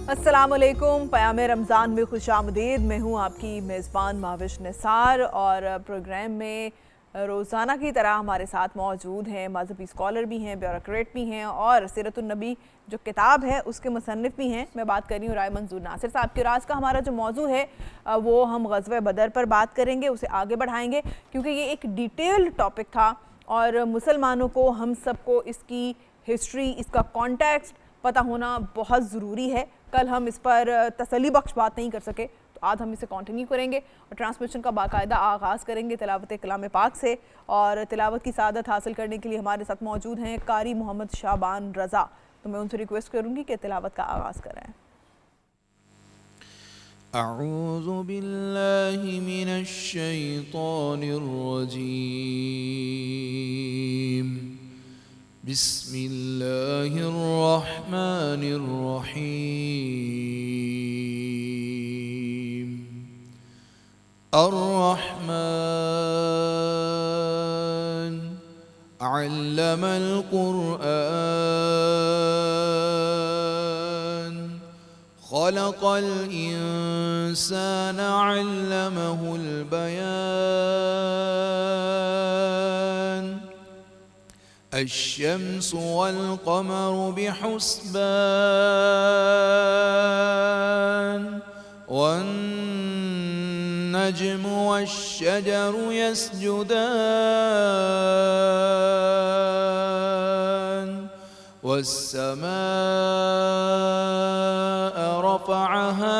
अस्सलामुअलैकुम। पयाम रमज़ान में खुशामदीद। मैं हूँ आपकी मेज़बान माविश निसार और प्रोग्राम में रोज़ाना की तरह हमारे साथ मौजूद हैं मज़हबी स्कॉलर भी हैं, ब्यूरोक्रेट भी हैं और सीरतुन्नबी जो किताब है उसके मुसन्निफ़ भी हैं। मैं बात कर रही हूँ राय मंजूर नासिर साहब की। और आज का हमारा जो मौजू है वो हम ग़ज़वे बदर पर बात करेंगे, उसे आगे बढ़ाएंगे क्योंकि ये एक डिटेल्ड टॉपिक था और मुसलमानों को, हम सबको इसकी हिस्ट्री, इसका कॉन्टेक्स्ट पता होना बहुत ज़रूरी है। कल हम इस पर तसल्ली बख्श बात नहीं कर सके तो आज हम इसे कंटिन्यू करेंगे और ट्रांसमिशन का बाकायदा आगाज़ करेंगे तिलावत कलाम पाक से। और तिलावत की सादत हासिल करने के लिए हमारे साथ मौजूद हैं कारी मोहम्मद शाबान रज़ा। तो मैं उनसे रिक्वेस्ट करूँगी कि तिलावत का आगाज़ करें। अऊज़ु बिल्लाहि मिनश शैतानिर रजीम। बिस्मिल्लाहिर रहमानिर रहीम। अर्रहमान अल्लमल क़ुरआन खलक़ल इंसान अल्लमहुल बयान। अश्शम्सु वल क़मरु बिहुस्बान वन्नज्मु वश्शजरु यस्जुदान वस्समाअ रफ़अहा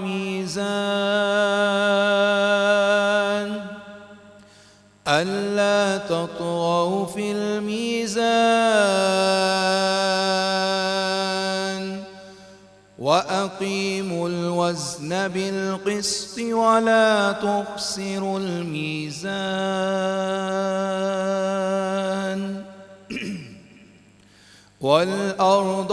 मीज़ान अल्ला तत्गौ फिल मीज़ान वअक़ीमुल वज़्न बिलक़िस्ति वला तुख़सिरुल मीज़ान। वल्अर्द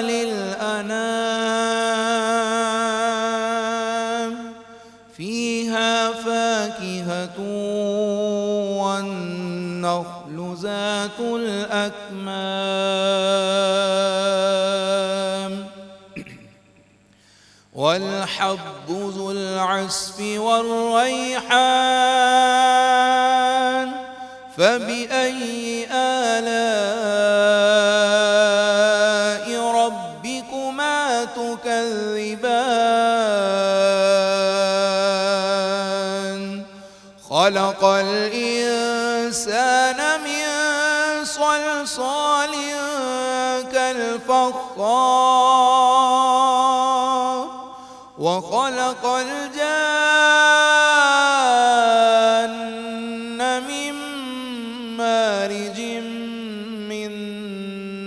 लिलअनाम फ़ीहा फ़ाकिहतुन वन्नख़्लु ज़ातुल अक्माम वल्हब्बु ज़ुल अस्फ़ि वर्रैहान फ़बिअय्यि आलाइ रब्बिकुमा तुकज़्ज़िबान। खलक़ल इंसान मिन सलसालिन कल्फ़ख़्ख़ार वखलक़ल जान्न मिन मारिजिम मिन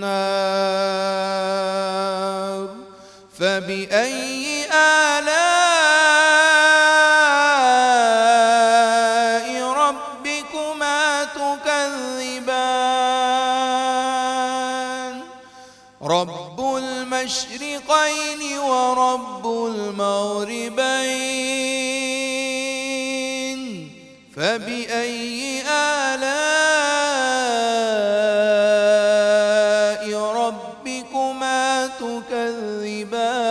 नार फ़बिअय्यि आलाइ रब्बिकुमा तुकज़्ज़िबान। रब्बुल मशरिक़ैनि व रब्बुल मग़रिबैन फ़बिअय्यि आलाइ रब्बिकुमा तुकज़्ज़िबान।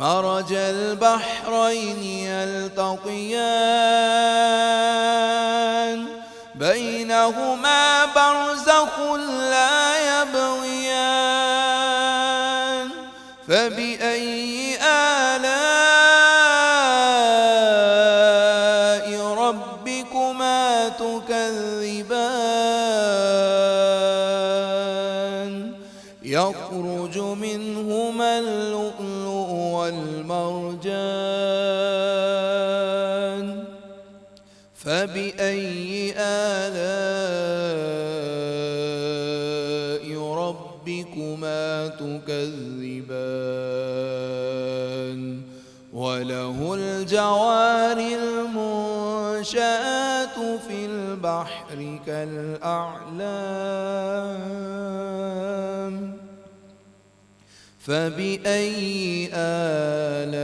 मरजल बहरैनि यल्तक़ियान बैनहुमा बरज़ख़ुन ला यबग़ियान फ़बिअय्यि आलाइ रब्बिकुमा तुकज़्ज़िबान। यख़रुज मिनहुमा अल-लुअ्लुअु वल-मरजान फ़बिअय्यि आलाइ रब्बिकुमा तुकज़्ज़िबान। वलहुल जवारिल मुंशआतु फिल बहरि कलअअलाम फ़बिअय्यि आलाइ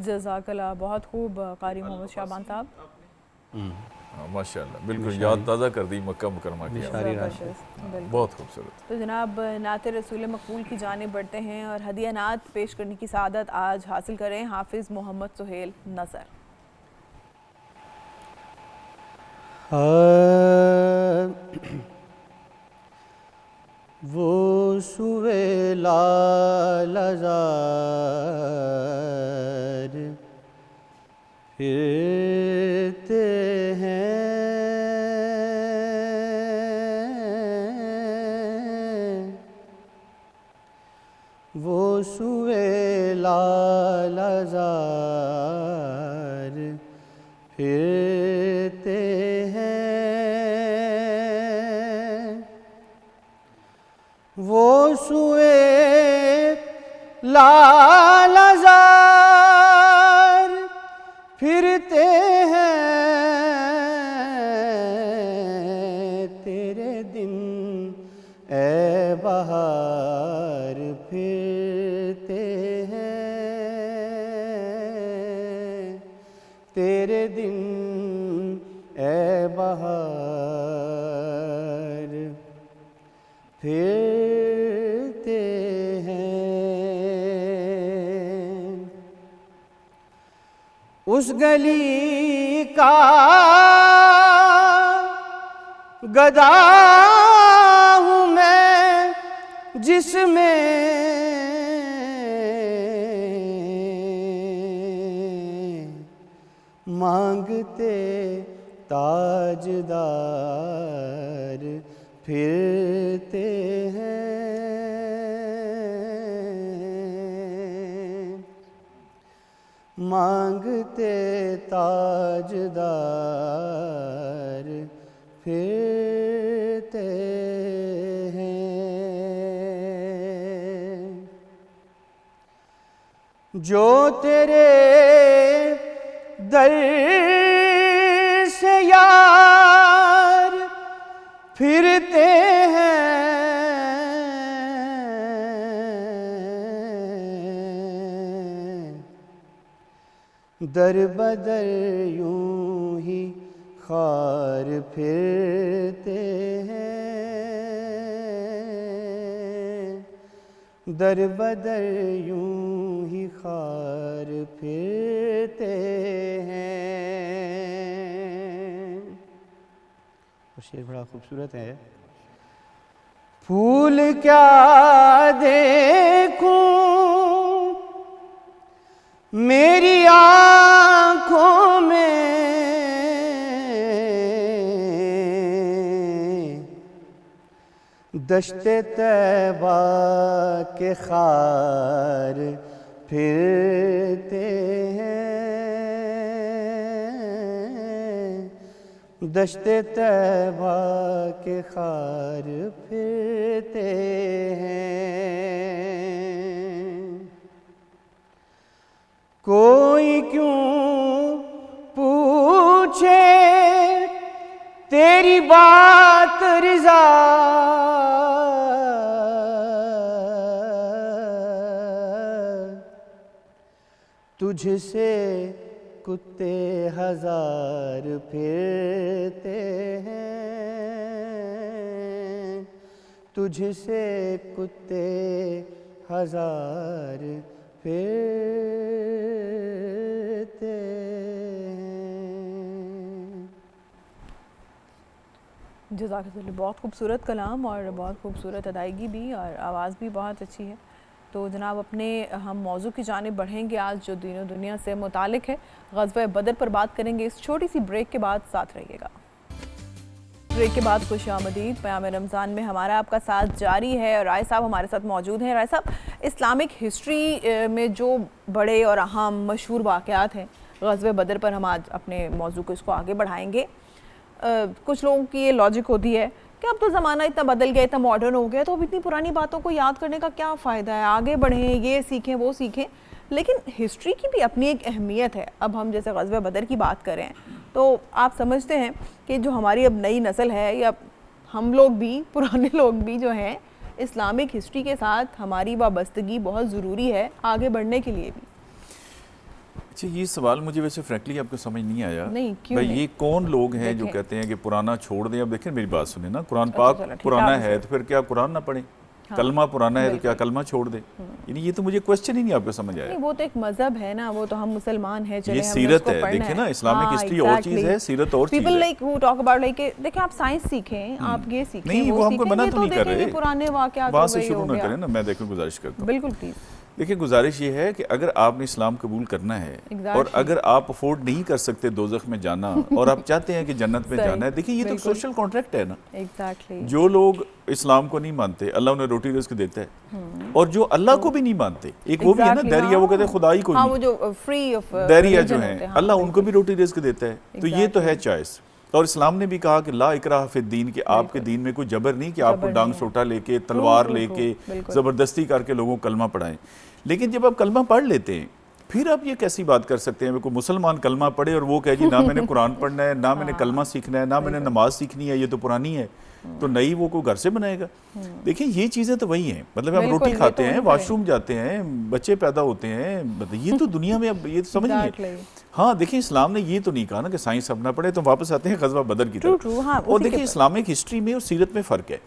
जज़ाकल्लाह। बहुत खूब कारी मोहम्मद शाबान साहब। माशाल्लाह, बिल्कुल याद ताज़ा कर दी मक्का मुकरमा की। ज़बरदस्त, बिल्कुल। बहुत खूबसूरत। तो जनाब नात रसूल मकबूल की जानिब बढ़ते हैं और हदिया नात पेश करने की सादत आज हासिल करें हाफिज़ मोहम्मद सुहेल नज़र। वो सुवे लालजार फिरते हैं, वो सुवे लालजार फिरते हैं, वो सुए लालजार फिरते हैं, तेरे दिन ए बहार फिरते हैं, तेरे दिन ए बहार फिरते हैं। उस गली का गदा हूँ मैं जिसमें मांगते ताजदार फिरते हैं, मांगते ताजदार फिरते हैं। जो तेरे दर से यार फिरते हैं, दर बदर यूं ही खार फिरते हैं, दर बदर यूं ही खार फिरते हैं। और शेर बड़ा खूबसूरत है। फूल क्या देखूं मेरी आँखों में, दश्ते तैबा के खार फिरते हैं, दश्ते तैबा के खार फिरते हैं। कोई क्यों पूछे तेरी बात रिज़ा, तुझसे कुत्ते हजार फिरते हैं, तुझसे कुत्ते हजार फिरते हैं। जज़ाकल्लाह। बहुत खूबसूरत कलाम और बहुत खूबसूरत अदायगी भी और आवाज़ भी बहुत अच्छी है। तो जनाब अपने हम मौजू की जानिब बढ़ेंगे आज जो दीन दुनिया से मुतालिक है। ग़ज़वा बदर पर बात करेंगे इस छोटी सी ब्रेक के बाद, साथ रहिएगा। ब्रेक के बाद खुशामदीद। पयाम रमज़ान में हमारा आपका साथ जारी है और राय साहब हमारे साथ मौजूद हैं। राय साहब, इस्लामिक हिस्ट्री में जो बड़े और अहम मशहूर वाक़यात हैं ग़ज़वा बदर पर हम आज अपने मौजू को इसको आगे बढ़ाएंगे। कुछ लोगों की ये लॉजिक होती है कि अब तो ज़माना इतना बदल गया, इतना मॉडर्न हो गया, तो अब इतनी पुरानी बातों को याद करने का क्या फ़ायदा है, आगे बढ़ें, ये सीखें वो सीखें। लेकिन हिस्ट्री की भी अपनी एक अहमियत है। अब हम जैसे ग़ज़वा बदर की बात करें तो आप समझते हैं कि जो हमारी अब नई नस्ल है या हम लोग भी, पुराने लोग भी जो हैं, इस्लामिक हिस्ट्री के साथ हमारी वाबस्तगी बहुत ज़रूरी है आगे बढ़ने के लिए भी। अच्छा, ये सवाल मुझे वैसे फ्रैंकली आपको समझ नहीं आया। नहीं, क्यों भाई नहीं? ये कौन लोग हैं जो देखें। कहते हैं कि पुराना छोड़ दें? अब देखें मेरी बात सुने ना, कुरान अच्छा, पाक चलो, ठीक पुराना है, है तो फिर क्या कुरान ना पढ़ें? हाँ, कलमा पुराना है तो क्या बिल्कुल। कलमा छोड़ दें? यानी ये तो मुझे क्वेश्चन ही नहीं आपको समझ आया। नहीं, वो तो एक मज़हब है ना, वो तो हम मुसलमान हैं, चले ये हमने सीरत उसको है, पढ़ना देखिए ना, है। इस्लामिक हाँ, हिस्ट्री और चीज़ है, सीरत और चीज़ पीपल है। Like who talk about like देखिए आप साइंस सीखें, आप ये सीखें, नहीं, वो हमको सीखें, मना ये तो नहीं कर देखें रहे, कि पुराने वाक़यात वहाँ हो से गए, शुरू हो ना गया। करें ना, मैं देखो गुजारिश करता हूँ। बिल्कुल प्लीज़। देखिए गुजारिश ये है कि अगर आपने इस्लाम कबूल करना है और Exactly. अगर आप अफोर्ड नहीं कर सकते दोज़ख में जाना और आप चाहते हैं कि जन्नत में सही, जाना है, देखिए ये तो बिल्कुल। सोशल कॉन्ट्रैक्ट है ना। एग्जैक्टली। जो लोग इस्लाम को नहीं मानते, अल्लाह उन्हें रोटी रिस्क देता है, और जो अल्लाह को भी नहीं मानते, एक वो भी है ना दैरिया, वो कहते हैं खुदा ही को हाँ, नहीं, वो जो फ्री ऑफ दैरिया जो है अल्लाह उनको भी रोटी रिस्क देता है। तो ये तो है चॉइस। और इस्लाम ने भी कहा कि ला इकराह फिद दीन, कि आपके दीन में कोई जबर नहीं कि आपको जबर डांग नहीं है। सोटा लेके, तलवार true, लेके, बिल्कुल। ज़बरदस्ती करके लोगों को कलमा पढ़ाएं। लेकिन जब आप कलमा पढ़ लेते हैं, फिर आप ये कैसी बात कर सकते हैं कोई मुसलमान कलमा पढ़े और वो कहे जी ना मैंने कुरान पढ़ना है, ना मैंने कलमा सीखना है, ना मैंने नमाज सीखनी है, ये तो पुरानी है, तो नई वो कोई घर से बनाएगा? देखिए ये चीज़ें तो वही हैं, मतलब हम बिल्कुल, रोटी ये खाते तो हैं, वही वॉशरूम जाते हैं, बच्चे पैदा होते हैं, मतलब ये तो दुनिया में अब ये तो समझिए। Exactly. हाँ देखिए, इस्लाम ने ये तो नहीं कहा ना कि साइंस अपना पढ़े। तो वापस आते हैं ग़ज़वा बदर की True, तरफ। true, हाँ, और उसी के देखिए पर। इस्लामिक हिस्ट्री में और सीरत में फ़र्क है।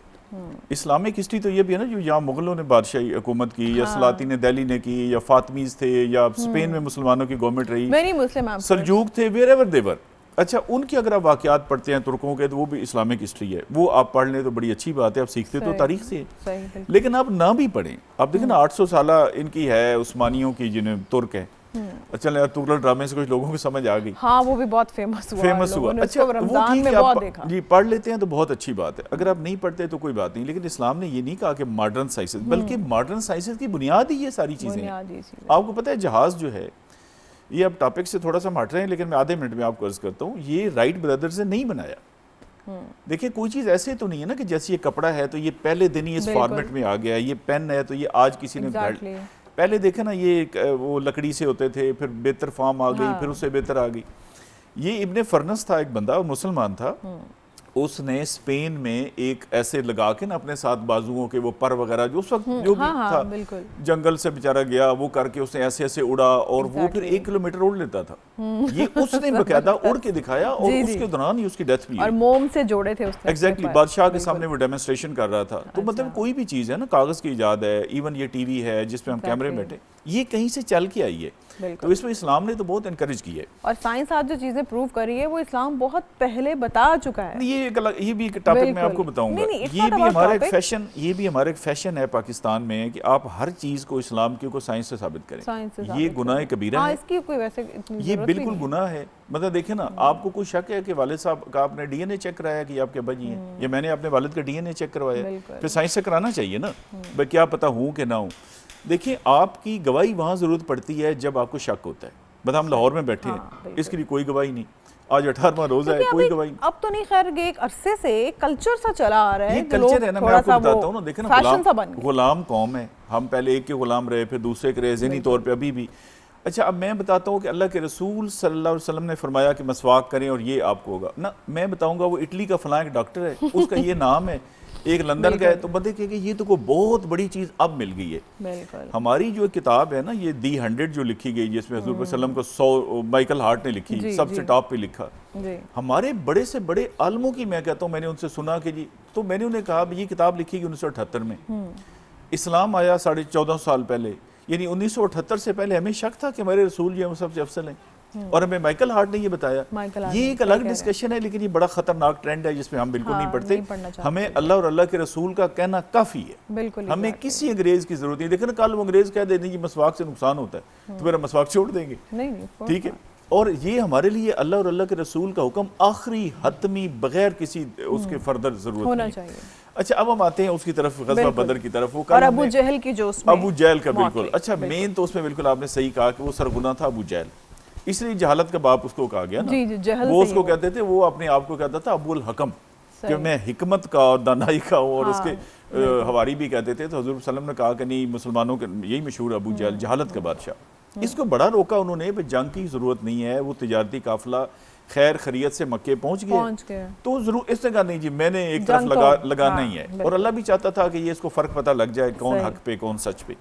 इस्लामिक हिस्ट्री तो ये भी है ना, जो यहाँ मुग़लों ने बादशाही हुकूमत की, या सलातीन दिल्ली ने की, या फातमीज़ थे, या स्पेन में मुसलमानों की गवर्नमेंट रही, वेरी मुस्लिम सल्जूक थे, वेरेवर देवर। अच्छा, उनके अगर आप वाक़यात पढ़ते हैं तुर्कों के, तो वो भी इस्लामिक हिस्ट्री है, वो आप पढ़ लें तो बड़ी अच्छी बात है, आप सीखते तो सही, तारीख से है। सही, बिल्कुल। लेकिन आप ना भी पढ़ें, आप देखें ना 800 साल इनकी है उस्मानियों की, जिन्हें तुर्क है। चल यार, तुगलक ड्रामे से कुछ लोगों को समझ आ गई, हाँ, वो भी बहुत फेमस हुआ। फेमस हुआ। लोगों ने अच्छा, उसको वो रमजान ठीक में है, बहुत आप देखा। जी पढ़ लेते हैं तो बहुत अच्छी बात है। अगर आप नहीं पढ़ते तो कोई बात नहीं। लेकिन इस्लाम ने ये नहीं कहा कि मॉडर्न साइंसेस, बल्कि मॉडर्न साइंसेस की बुनियाद ही ये सारी चीज़ें हैं। बुनियादी चीज़ें। आपको पता है जहाज़ जो है, ये अब टॉपिक से थोड़ा सा हट रहे हैं, लेकिन मैं आधे मिनट में आपको अर्ज करता हूँ, ये राइट ब्रदर्स ने नहीं बनाया। देखिए कोई चीज़ ऐसे तो नहीं है ना कि जैसे ये कपड़ा है तो ये पहले दिन ही इस बिल्कुल। फॉर्मेट में आ गया, ये पेन है तो ये आज किसी ने Exactly. पहले देखे ना, ये वो लकड़ी से होते थे, फिर बेहतर फॉर्म आ गई, हाँ। फिर उससे बेहतर आ गई। ये इब्ने फरनस था, एक बंदा, मुसलमान था, उसने स्पेन में एक ऐसे लगा के ना अपने साथ बाजुओं के वो पर वगैरह, जो उस वक्त जो भी हाँ, था, बिल्कुल। जंगल से बेचारा गया, वो करके उसने ऐसे ऐसे उड़ा, और वो फिर Exactly. 1 किलोमीटर उड़ लेता था। ये उसने बकायदा उड़ के दिखाया, और जी, जी। उसके दौरान ही उसकी डेथ भी और हुई। मोम से जोड़े थे उसने। एग्जैक्टली, अपने पर। बादशाह के बिल्कुल। सामने वो डेमोन्स्ट्रेशन कर रहा था। तो मतलब कोई भी चीज़ है ना, कागज़ की ईजाद है, इवन ये टीवी है जिसपे हम कैमरे में बैठे, ये कहीं से चल के आई है। बिल्कुल। तो इसमें इस्लाम ने तो बहुत इनकरेज की है। और साइंस आज जो चीज़ें प्रूव कर रही है वो इस्लाम बहुत पहले बता चुका है। ये एक अलग, ये भी एक टॉपिक मैं बिल्कुल। आपको बताऊंगा। नहीं, नहीं, it's ये not भी about हमारा एक topic. फैशन, ये भी हमारा एक फैशन है पाकिस्तान में कि आप हर चीज़ को इस्लाम की को साइंस से साबित करें। साइंस से ये साबित गुनाह करें। कबीरा हाँ, है, इसकी कोई वैसे इतनी ये ज़रूरत भी बिल्कुल नहीं। गुनाह है। मतलब देखे ना, आपको कोई शक है कि वालिद साहब का आपने डीएनए चेक कराया कि आपके अब्बा जी हैं, या मैंने अपने वालिद का डीएनए चेक करवाया, बिल्कुल। फिर साइंस से कराना चाहिए ना, भाई क्या पता हूँ कि ना हूँ। देखिए आपकी गवाही वहाँ ज़रूरत पड़ती है जब आपको शक होता है। मतलब हम लाहौर में बैठे हाँ, हैं, बिल्कुल। इसके लिए कोई गवाही नहीं, आज 18वां रोज़ा है, क्योंकि कोई अभी- गवाही नहीं। अब तो नहीं, खैर ये एक अरसे से कल्चर सा चला आ रहा है। ये कि कल्चर लोग है ना, मैं थोड़ा आपको सा बताता वो हूँ ना, देखे ना, फैशन सा बन गया। गुलाम कौम है, हम पहले एक के गुलाम रहे, फिर दूसरे के रहे, ज़हनी तौर पे अभी भी। अच्छा, अब मैं बताता हूँ कि अल्लाह के रसूल सल्लल्लाहु अलैहि वसल्लम ने फरमाया कि मसवाक करें और ये आपको होगा ना। मैं बताऊँगा वो इटली का फलां एक डॉक्टर है, उसका ये नाम है, एक लंदन का है, तो बंदे कहेंगे ये तो कोई बहुत बड़ी चीज़ अब मिल गई है। बिल्कुल। हमारी जो किताब है ना, ये दी 100 जो लिखी गई, जिसमें हज़रत सल्लम को 100 माइकल हार्ट ने लिखी, जी, सबसे जी। टॉप पे लिखा। जी। हमारे बड़े से बड़े आलमों की मैं कहता हूँ, मैंने उनसे सुना कि जी, तो मैंने उन्हें कहा ये किताब लिखी गई 1978 में, इस्लाम आया 14.5 साल पहले, यानी 1978 से पहले हमें शक था कि हमारे रसूल जो हैं वो सबसे अफसल हैं, और हमें माइकल हार्ट ने ये बताया। माइकल हार्ट ये ने, एक सही अलग कह रहे हैं। डिस्कशन है, लेकिन ये बड़ा खतरनाक ट्रेंड है जिसमें हम बिल्कुल हाँ, नहीं पढ़ते। नहीं पढ़ना चाहते। हमें अल्लाह और अल्लाह के रसूल का कहना काफ़ी है, बिल्कुल हमें exactly। किसी अंग्रेज़ की ज़रूरत नहीं। देखो ना, कल वो अंग्रेज़ कह देते हैं कि मसवाक से नुकसान होता है, तो मेरा मसवाक छोड़ देंगे, नहीं, नहीं, of course ठीक है। not। और ये हमारे लिए अल्लाह और अल्लाह के रसूल का हुक्म आखिरी हतमी, बगैर किसी उसके फर्दर ज़रूरत होना नहीं। चाहिए। अच्छा, अब हम आते हैं उसकी तरफ, ग़ज़वा बिल्कुल। बदर की तरफ। वो और कल अबू हमने- जहल की जो उसमें अबू जहल का मौत बिल्कुल। हुई। अच्छा, मेन तो उसमें बिल्कुल आपने सही कहा कि वो सरगुना था अबू जहल, इसलिए जहालत का बाप उसको कहा गया ना। जी, जी, जहल वो से उसको ही कहते थे, वो अपने आप को कहता था अबुल हकम, कि सही। मैं हिकमत का और दानाई का हूँ, और हाँ, उसके हवारी भी कहते थे। तो हज़रत सल्लम ने कहा कि नहीं, मुसलमानों के यही मशहूर अबू जहल, जहालत का बादशाह। इसको बड़ा रोका उन्होंने, जंग की जरूरत नहीं है, वो तिजारती काफिला खैर खैरियत से मक्के पहुंच गए, तो जरूर इसने कहा नहीं जी मैंने एक तरफ लगाना ही है। और अल्लाह भी चाहता था कि ये इसको फ़र्क पता लग जाए कौन हक पे कौन सच पे।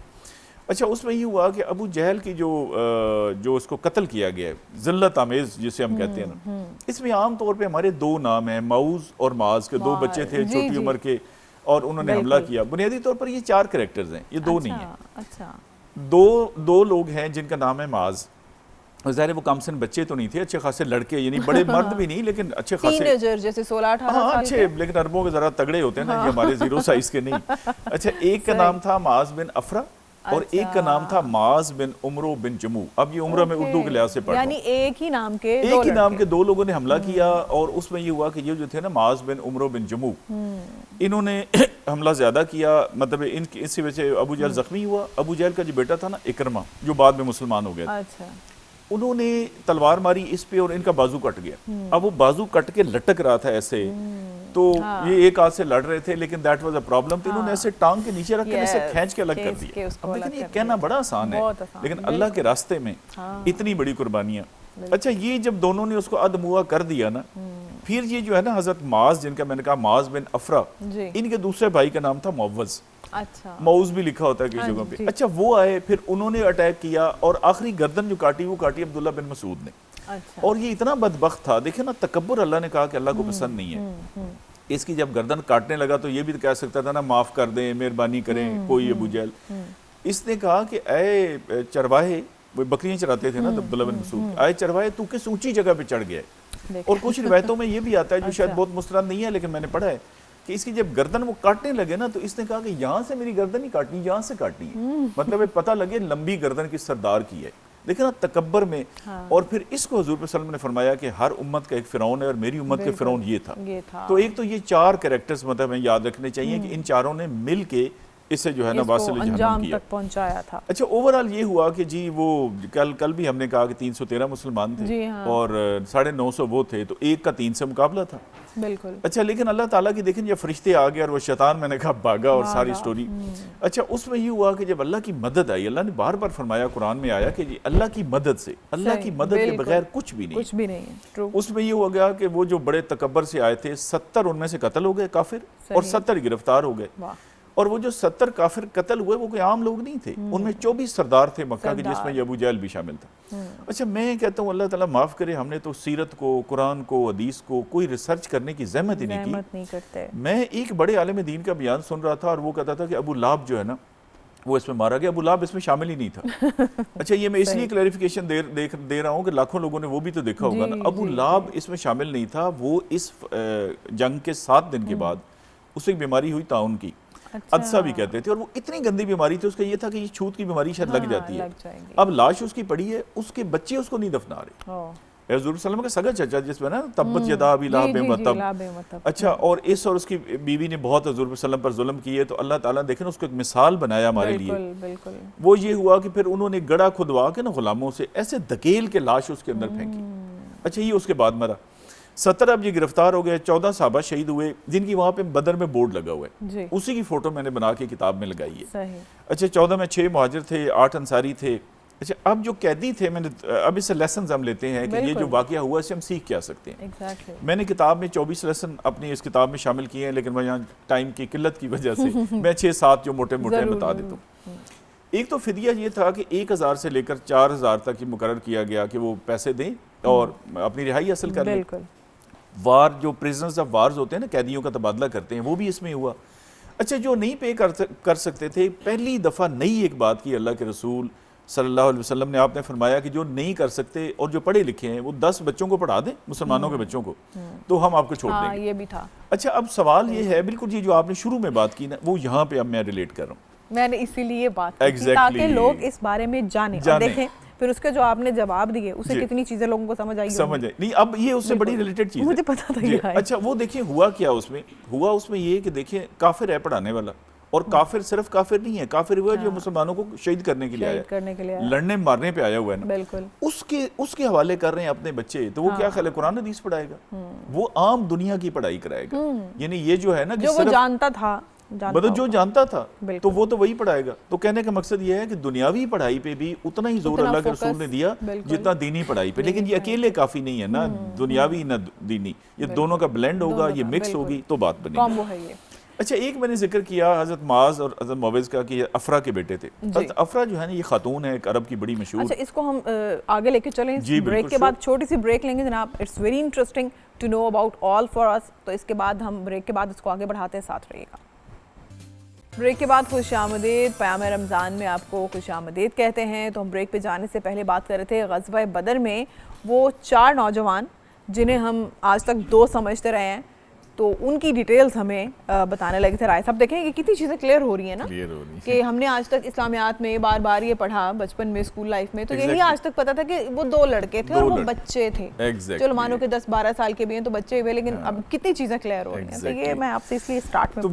अच्छा, उसमें ये हुआ कि अबू जहल की जो उसको कत्ल किया गया है, ज़िल्लत आमेज़ जिसे हम कहते हैं ना, इसमें आम तौर पे हमारे दो नाम हैं, माऊज और माज के दो बच्चे थे छोटी उम्र के, और उन्होंने हमला किया। बुनियादी तौर पर ये 4 कैरेक्टर्स हैं, ये दो नहीं है। अच्छा, दो लोग हैं जिनका नाम है माज। ज़ाहिर वो कमसन बच्चे तो नहीं थे, अच्छे खासे लड़के, यानी बड़े मर्द भी नहीं लेकिन अच्छे खासे टीनेजर जैसे 16-18 हाँ साल अच्छे, लेकिन अरबों के जरा तगड़े होते हैं ना, ये हमारे 0 साइज के नहीं। अच्छा, एक का नाम था माज बिन अफरा और एक का नाम था माज बिन उमरो बिन जमू। अब ये उम्र में उर्दू के लिहाज से पढ़, यानी एक ही नाम के दो लोगों ने हमला किया। और उसमें ये हुआ कि ये जो थे ना माज बिन उमरो बिन जमू, इन्होंने हमला ज्यादा किया, मतलब इसी वजह से अबू जहल जख्मी हुआ। अबू जहल का जो बेटा था ना इकरमा, जो बाद में मुसलमान हो गया, अच्छा, उन्होंने तलवार मारी इस पे और इनका बाजू कट गया। अब वो बाजू कट के लटक रहा था ऐसे, तो ये एक हाथ से लड़ रहे थे, लेकिन दैट वाज अ प्रॉब्लम। तो इन्होंने ऐसे टांग के नीचे रख के ऐसे खींच के अलग कर दिया। अब लेकिन ये कहना बड़ा आसान है, लेकिन अल्लाह के रास्ते में इतनी बड़ी कुर्बानियां। अच्छा, ये जब दोनों ने उसको अदमुआ कर दिया ना, फिर ये जो है ना हजरत माज, जिनका मैंने कहा माज बिन अफरा, इनके दूसरे भाई का नाम था मुअव्वज। अच्छा, मऊज भी लिखा होता है कई जगहों पे। अच्छा, वो आए, फिर उन्होंने अटैक किया और आखिरी गर्दन जो काटी वो काटी अब्दुल्ला बिन मसूद ने। अच्छा, और ये इतना बदबख्त था, देखे ना तकब्बुर अल्लाह ने कहा कि अल्लाह को पसंद नहीं है। इसकी जब गर्दन काटने लगा तो ये भी कह सकता था ना माफ कर दें, मेहरबानी करें कोई अबू जहल। इसने कहा कि ऐ चरवाहे, वो बकरियां चराते थे ना अब्दुल्ला बिन मसूद, आए चरवाहे तू किस ऊंची जगह पे चढ़ गया। और कुछ रिवायतों में ये भी आता है जो शायद बहुत मुस्तरद नहीं है, लेकिन मैंने पढ़ा है कि इसकी जब गर्दन वो काटने लगे ना, तो इसने कहा कि यहाँ से मेरी गर्दन ही काटनी, यहाँ से काटनी है, मतलब पता लगे लंबी गर्दन की सरदार की है। देखिए ना तकब्बर में। और फिर इसको हुजूर पे सल्लल्लाहु अलैहि वसल्लम ने फरमाया कि हर उम्मत का एक फिरौन है और मेरी उम्मत के फिरौन ये था। तो एक तो ये 4 कैरेक्टर्स मतलब हमें याद रखने चाहिए कि इन चारों ने मिल के इसे जो है ना वासिल जहन्नम किया, तक पहुंचाया था। अच्छा, ओवरऑल ये हुआ कि जी वो कल भी हमने कहा कि 313 मुसलमान थे और 950 वो थे, तो एक का 3 से मुकाबला था। बिल्कुल। अच्छा, लेकिन अल्लाह ताला की देखें जब फरिश्ते आ गए और वो शैतान मैंने कहा भागा और सारी स्टोरी। अच्छा, उसमें ये हुआ कि जब अल्लाह की मदद आई, अल्लाह ने बार बार फरमाया कुरान में आया कि जी अल्लाह की मदद से, अल्लाह की मदद के बगैर कुछ भी नहीं है। उसमें ये हुआ गया कि वो जो बड़े तकब्बर से आए थे 70 उनमें से कत्ल हो गए काफिर, और 70 गिरफ्तार हो गए। और वो जो 70 काफिर कत्ल हुए वो कोई आम लोग नहीं थे, उनमें 24 सरदार थे मक्का के, जिसमें अबू जहल भी शामिल था। अच्छा, मैं कहता हूँ अल्लाह ताला माफ़ करे, हमने तो सीरत को, कुरान को, हदीस को कोई रिसर्च करने की ज़हमत ही नहीं की। मैं एक बड़े आलिम दीन का बयान सुन रहा था और वो कहता था कि अबू लाब जो है ना वो इसमें मारा गया, अबू लाब इसमें शामिल ही नहीं था। अच्छा, ये मैं इसलिए क्लैरिफिकेशन दे रहा हूँ कि लाखों लोगों ने वो भी तो देखा होगा ना, अबू लाब इसमें शामिल नहीं था। वो इस जंग के 7 दिन के बाद उसे एक बीमारी हुई ताउन की, अदसा भी कहते थे, और वो इतनी गंदी बीमारी थी उसका ये था कि ये छूत की बीमारी शायद लग जाती है। अब लाश उसकी पड़ी है, उसके बच्चे उसको नहीं दफना रहे। हुजूर सल्लल्लाहु का सगा चचा जिसमें ना तब्बत यदा अबी लहब मतब। अच्छा, और इस और उसकी बीवी ने बहुत हुजूर सल्लल्लाहु पर जुल्म किए, तो अल्लाह ताला देखे ना उसको एक मिसाल बनाया हमारे लिए। वो ये हुआ कि फिर उन्होंने गड़ा खुदवा के ना गुलामों से ऐसे धकेल के लाश उसके अंदर फेंकी। अच्छा, ये उसके बाद मरा। 70 अब ये गिरफ्तार हो गए, 14 साहबा शहीद हुए जिनकी वहाँ पे बदर में बोर्ड लगा हुआ है, उसी की फोटो मैंने बना के किताब में लगाई है। अच्छा, 14 में 6 मुहाजिर थे, 8 अंसारी थे। अच्छा, अब जो कैदी थे, मैंने अब इससे लेसन हम लेते हैं कि ये जो वाकया हुआ इससे हम सीख क्या सकते हैं। मैंने किताब में 24 लेसन अपनी इस किताब में शामिल किए हैं, लेकिन मैं यहाँ टाइम की किल्लत की वजह से मैं 6-7 जो मोटे मोटे बता देता हूँ। एक तो फिदिया ये था कि 1000 से लेकर 4000 तक ही मुकर्रर किया गया कि वो पैसे दें और अपनी रिहाई हासिल कर लें। वार जो प्रिजनर्स ऑफ वार्स होते हैं ना, कैदियों का तबादला करते हैं, वो भी इसमें हुआ। अच्छा, जो नहीं पे कर सकते थे, पहली दफ़ा नई एक बात की अल्लाह के रसूल सल्लल्लाहु अलैहि वसल्लम ने, आपने फरमाया कि जो नहीं कर सकते और जो पढ़े लिखे हैं वो 10 बच्चों को पढ़ा दें, मुसलमानों के बच्चों को, तो हम आपको छोड़ देंगे। ये भी था। अच्छा, अब सवाल ये है, बिल्कुल ये जो आपने शुरू में बात की ना, वो यहाँ पे अब मैं रिलेट कर रहा हूँ। मैंने इसीलिए बात की ताकि लोग इस बारे में जाने और देखें, फिर उसके जो आपने जवाब दिए उससे कितनी चीजें लोगों को समझ आई नहीं। अब ये उससे बड़ी रिलेटेड चीज है, मुझे पता था। अच्छा, वो देखिए हुआ क्या उसमें ये कि देखिए काफिर है पढ़ाने वाला, और काफिर सिर्फ काफिर नहीं है, काफिर हुआ जो मुसलमानों को शहीद करने के लिए आया, लड़ने मारने पे आया हुआ है ना, बिल्कुल उसके हवाले कर रहे हैं अपने बच्चे, तो वो क्या ख्याल है कुरान हदीस पढ़ाएगा, वो आम दुनिया की पढ़ाई कराएगा। यानी ये जो है ना, जो वो जानता था जानता मतलब जो होगा। जानता था बिल्कुल। तो वो तो वही पढ़ाएगा। तो कहने का मकसद ये है कि दुनियावी पढ़ाई पे भी उतना ही जोर उतना अल्लाह के focus, रसूल ने दिया बिल्कुल। जितना दीनी पढ़ाई पे। लेकिन ये अकेले काफ़ी नहीं है ना, दुनियावी ना दीनी, ये दोनों का ब्लेंड होगा, दोनों ये का, मिक्स बिल्कुल। होगी तो बात बनेगी। कॉम्बो है ये। अच्छा, एक मैंने जिक्र किया हज़रत माज और हज़रत मोविज़ का कि ये अफरा के बेटे थे। हज़रत अफरा जो है ना, ये खातून है, एक अरब की बड़ी मशहूर। अच्छा, इसको हम आगे लेके चलें। जी, ब्रेक बिल्कुल, के बाद छोटी सी ब्रेक लेंगे जनाब। It's very interesting to know about all for us. तो इसके बाद हम ब्रेक के बाद इसको आगे बढ़ाते हैं, साथ रहिएगा। ब्रेक के बाद खुश आमदीद, पयाम रमज़ान में आपको खुश आमदीद कहते हैं। तो हम ब्रेक पे जाने से पहले बात कर रहे थे ग़ज़वा बदर में वो 4 नौजवान जिन्हें हम आज तक 2 समझते रहे हैं, तो उनकी डिटेल्स हमें बताने लगे थे। राय साहब देखें कि कितनी चीज़ें क्लियर हो रही हैं ना, कि हमने आज तक इस्लामियात में बार बार ये पढ़ा बचपन में, स्कूल लाइफ में, तो यही आज तक पता था कि वो 2 लड़के थे और वो बच्चे थे। चलो मानो कि 10-12 साल के भी हैं तो बच्चे हुए, लेकिन अब कितनी चीज़ें क्लियर हो रही हैं। तो ये मैं आपसे इसलिए स्टार्ट में तो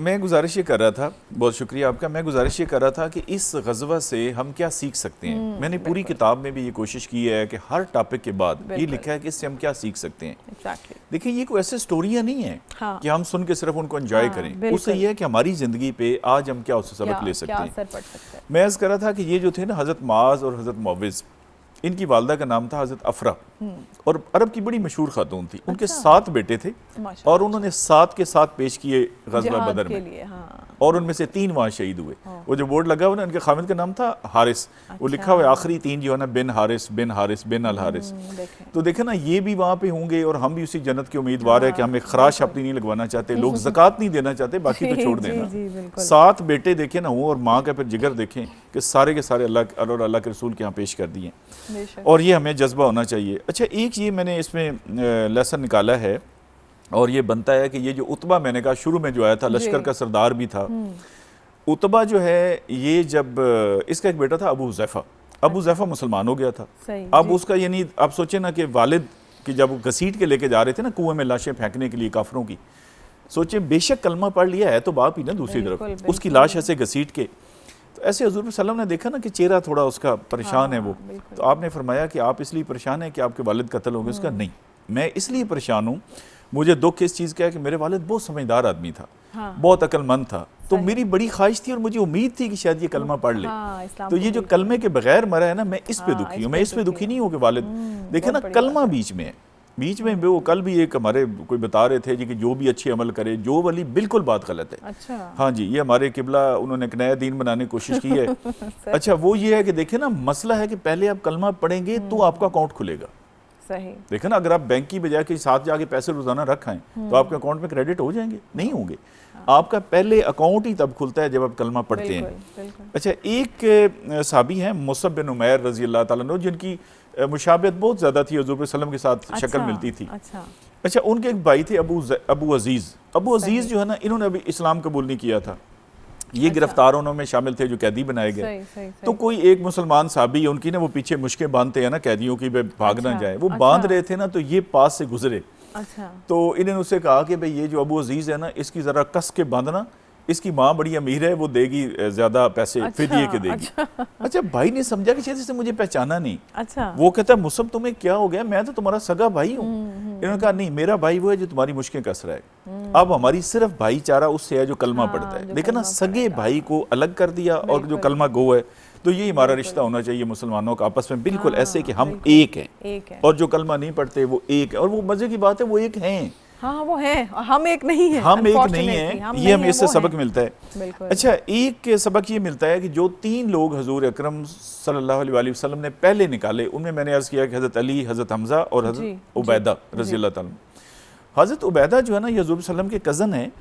मैं गुजारिश ये कर रहा था, बहुत शुक्रिया आपका, मैं गुजारिश ये कर रहा था कि इस ग़ज़वा से हम क्या सीख सकते हैं। मैंने पूरी किताब में भी ये कोशिश की है कि हर टॉपिक के बाद ये लिखा है कि इससे हम क्या सीख सकते हैं। देखिए, ये कोई ऐसे स्टोरियाँ नहीं है कि हम सुन के सिर्फ उनको एंजॉय करें। उससे ये है कि हमारी ज़िंदगी पे आज हम क्या उससे सबक ले सकते हैं। मैं अर्ज़ कर रहा था कि ये जो थे ना हज़रत माज और हज़रत मोविज़, इनकी वालदा का नाम था हज़रत अफरा और अरब की बड़ी मशहूर खातून थी। उनके 7 बेटे थे और उन्होंने 7 के 7 पेश किए ग़ज़वा बदर में, और उनमें से 3 वहाँ शहीद हुए। वो जो बोर्ड लगा हुआ ना, उनके खामिद का नाम था हारिस। वो लिखा हुआ आखिरी 3 जो है ना, बिन हारिस बिन हारिस बिन अल हारिस। तो देखे ना, ये भी वहाँ पे होंगे और हम भी उसी जन्नत के उम्मीदवार है कि हमें खराश अपनी नहीं लगवाना चाहते, लोग ज़कात नहीं देना चाहते, बाकी तो छोड़ देना। 7 बेटे देखे ना हो और माँ का फिर जिगर देखें कि सारे के सारे अल्लाह और अल्लाह के रसूल के यहाँ पेश कर दिए, और ये हमें जज्बा होना चाहिए। अच्छा, एक ये मैंने इसमें लेसन निकाला है और ये बनता है कि ये जो उतबा मैंने कहा शुरू में जो आया था, लश्कर का सरदार भी था। उतबा जो है, ये जब इसका एक बेटा था अबू हुज़ैफ़ा, अबू हुज़ैफ़ा मुसलमान हो गया था। अब उसका यानी आप सोचे ना कि वालिद कि जब वो घसीट के लेके जा रहे थे ना कुएं में लाशें फेंकने के लिए काफिरों की, सोचे बेशक कलमा पढ़ लिया है तो बाप ही ना दूसरी तरफ, उसकी लाश ऐसे घसीट के, तो ऐसे हजूर सल्लम ने देखा ना कि चेहरा थोड़ा उसका परेशान है वो, तो आपने फरमाया कि आप इसलिए परेशान हैं कि आपके वालिद कत्ल हो गए। उसका नहीं, मैं इसलिए परेशान हूँ, मुझे दुख इस चीज़ का है कि मेरे वालिद बहुत समझदार आदमी था, बहुत अक्लमंद था, तो मेरी बड़ी ख्वाहिश थी और मुझे उम्मीद थी कि शायद ये कलमा पढ़ ले। तो ये जो कलमे के बगैर मरा है ना, मैं इस पे दुखी हूँ। मैं इस पे दुखी नहीं हूँ कि वालिद, देखे ना कलमा बीच में है, बीच में वो कल भी एक हमारे कोई बता रहे थे जी कि जो भी अच्छे अमल करे, जो वाली बिल्कुल बात गलत है। अच्छा। हाँ जी, ये हमारे किबला उन्होंने एक नया दीन बनाने की कोशिश की है। अच्छा, वो ये है कि देखे ना, मसला है कि पहले आप कलमा पढ़ेंगे तो आपका अकाउंट खुलेगा। सही। देखे ना, अगर आप बैंक की बजाय के साथ जाके पैसे रोजाना रखाएं तो आपके अकाउंट में क्रेडिट हो जाएंगे? नहीं होंगे। आपका पहले अकाउंट ही तब खुलता है जब आप कलमा पढ़ते हैं। अच्छा, एक साहबी हैं मुसअब बिन उमैर रजी अल्लाह ताला अन्हु, जिनकी मुशाबियत बहुत ज़्यादा थी, हज़ूर सल्लम के साथ शक्ल मिलती थी। अच्छा, उनके एक भाई थे अबू अजीज़। अबू अजीज़ जो है ना, इन्होंने अभी इस्लाम कबूल नहीं किया था, ये गिरफ्तारों में शामिल थे जो कैदी बनाए गए। तो कोई एक मुसलमान साहबी, उनकी ना वो पीछे मुश्कें बांधते हैं ना कैदियों की, भाग ना जाए, वो बांध रहे थे ना, तो ये पास से गुजरे। अच्छा। तो इन्होंने उससे कहा कि भाई ये जो अबू अजीज़ है ना, इसकी ज़रा कस के बांधना, इसकी माँ बड़ी अमीर है, वो देगी ज्यादा पैसे, फिदिये के देगी। अच्छा, भाई ने समझा कि शायद इसने मुझे पहचाना नहीं। अच्छा। वो कहता, मुसब तुम्हें क्या हो गया, मैं तो तुम्हारा सगा भाई हूँ। इन्होंने कहा नहीं, मेरा भाई वो है जो तुम्हारी मुश्किल कस रहा है। अब हमारी सिर्फ भाईचारा उससे है जो कलमा पढ़ता है। देखा ना, सगे भाई को अलग कर दिया और जो कलमा गो है। तो ये हमारा रिश्ता होना चाहिए मुसलमानों का आपस में, बिल्कुल ऐसे कि हम एक हैं, और जो कलमा नहीं पढ़ते वो एक है। और वो मजे की बात है, वो एक हैं। हाँ, वो है, हम एक नहीं है, हम एक नहीं है, ये हमें इससे सबक मिलता है। अच्छा, एक सबक ये मिलता है कि जो 3 लोग हजूर अकरम सल्लल्लाहु अलैहि वसल्लम ने पहले निकाले, उनमें मैंने अर्ज किया कि हजरत अली, हजरत हमजा और हजरत उबैदा रजी अल्लाह ताला। हजरत उबैदा जो है ना, हजूर सल्लम के कज़न है,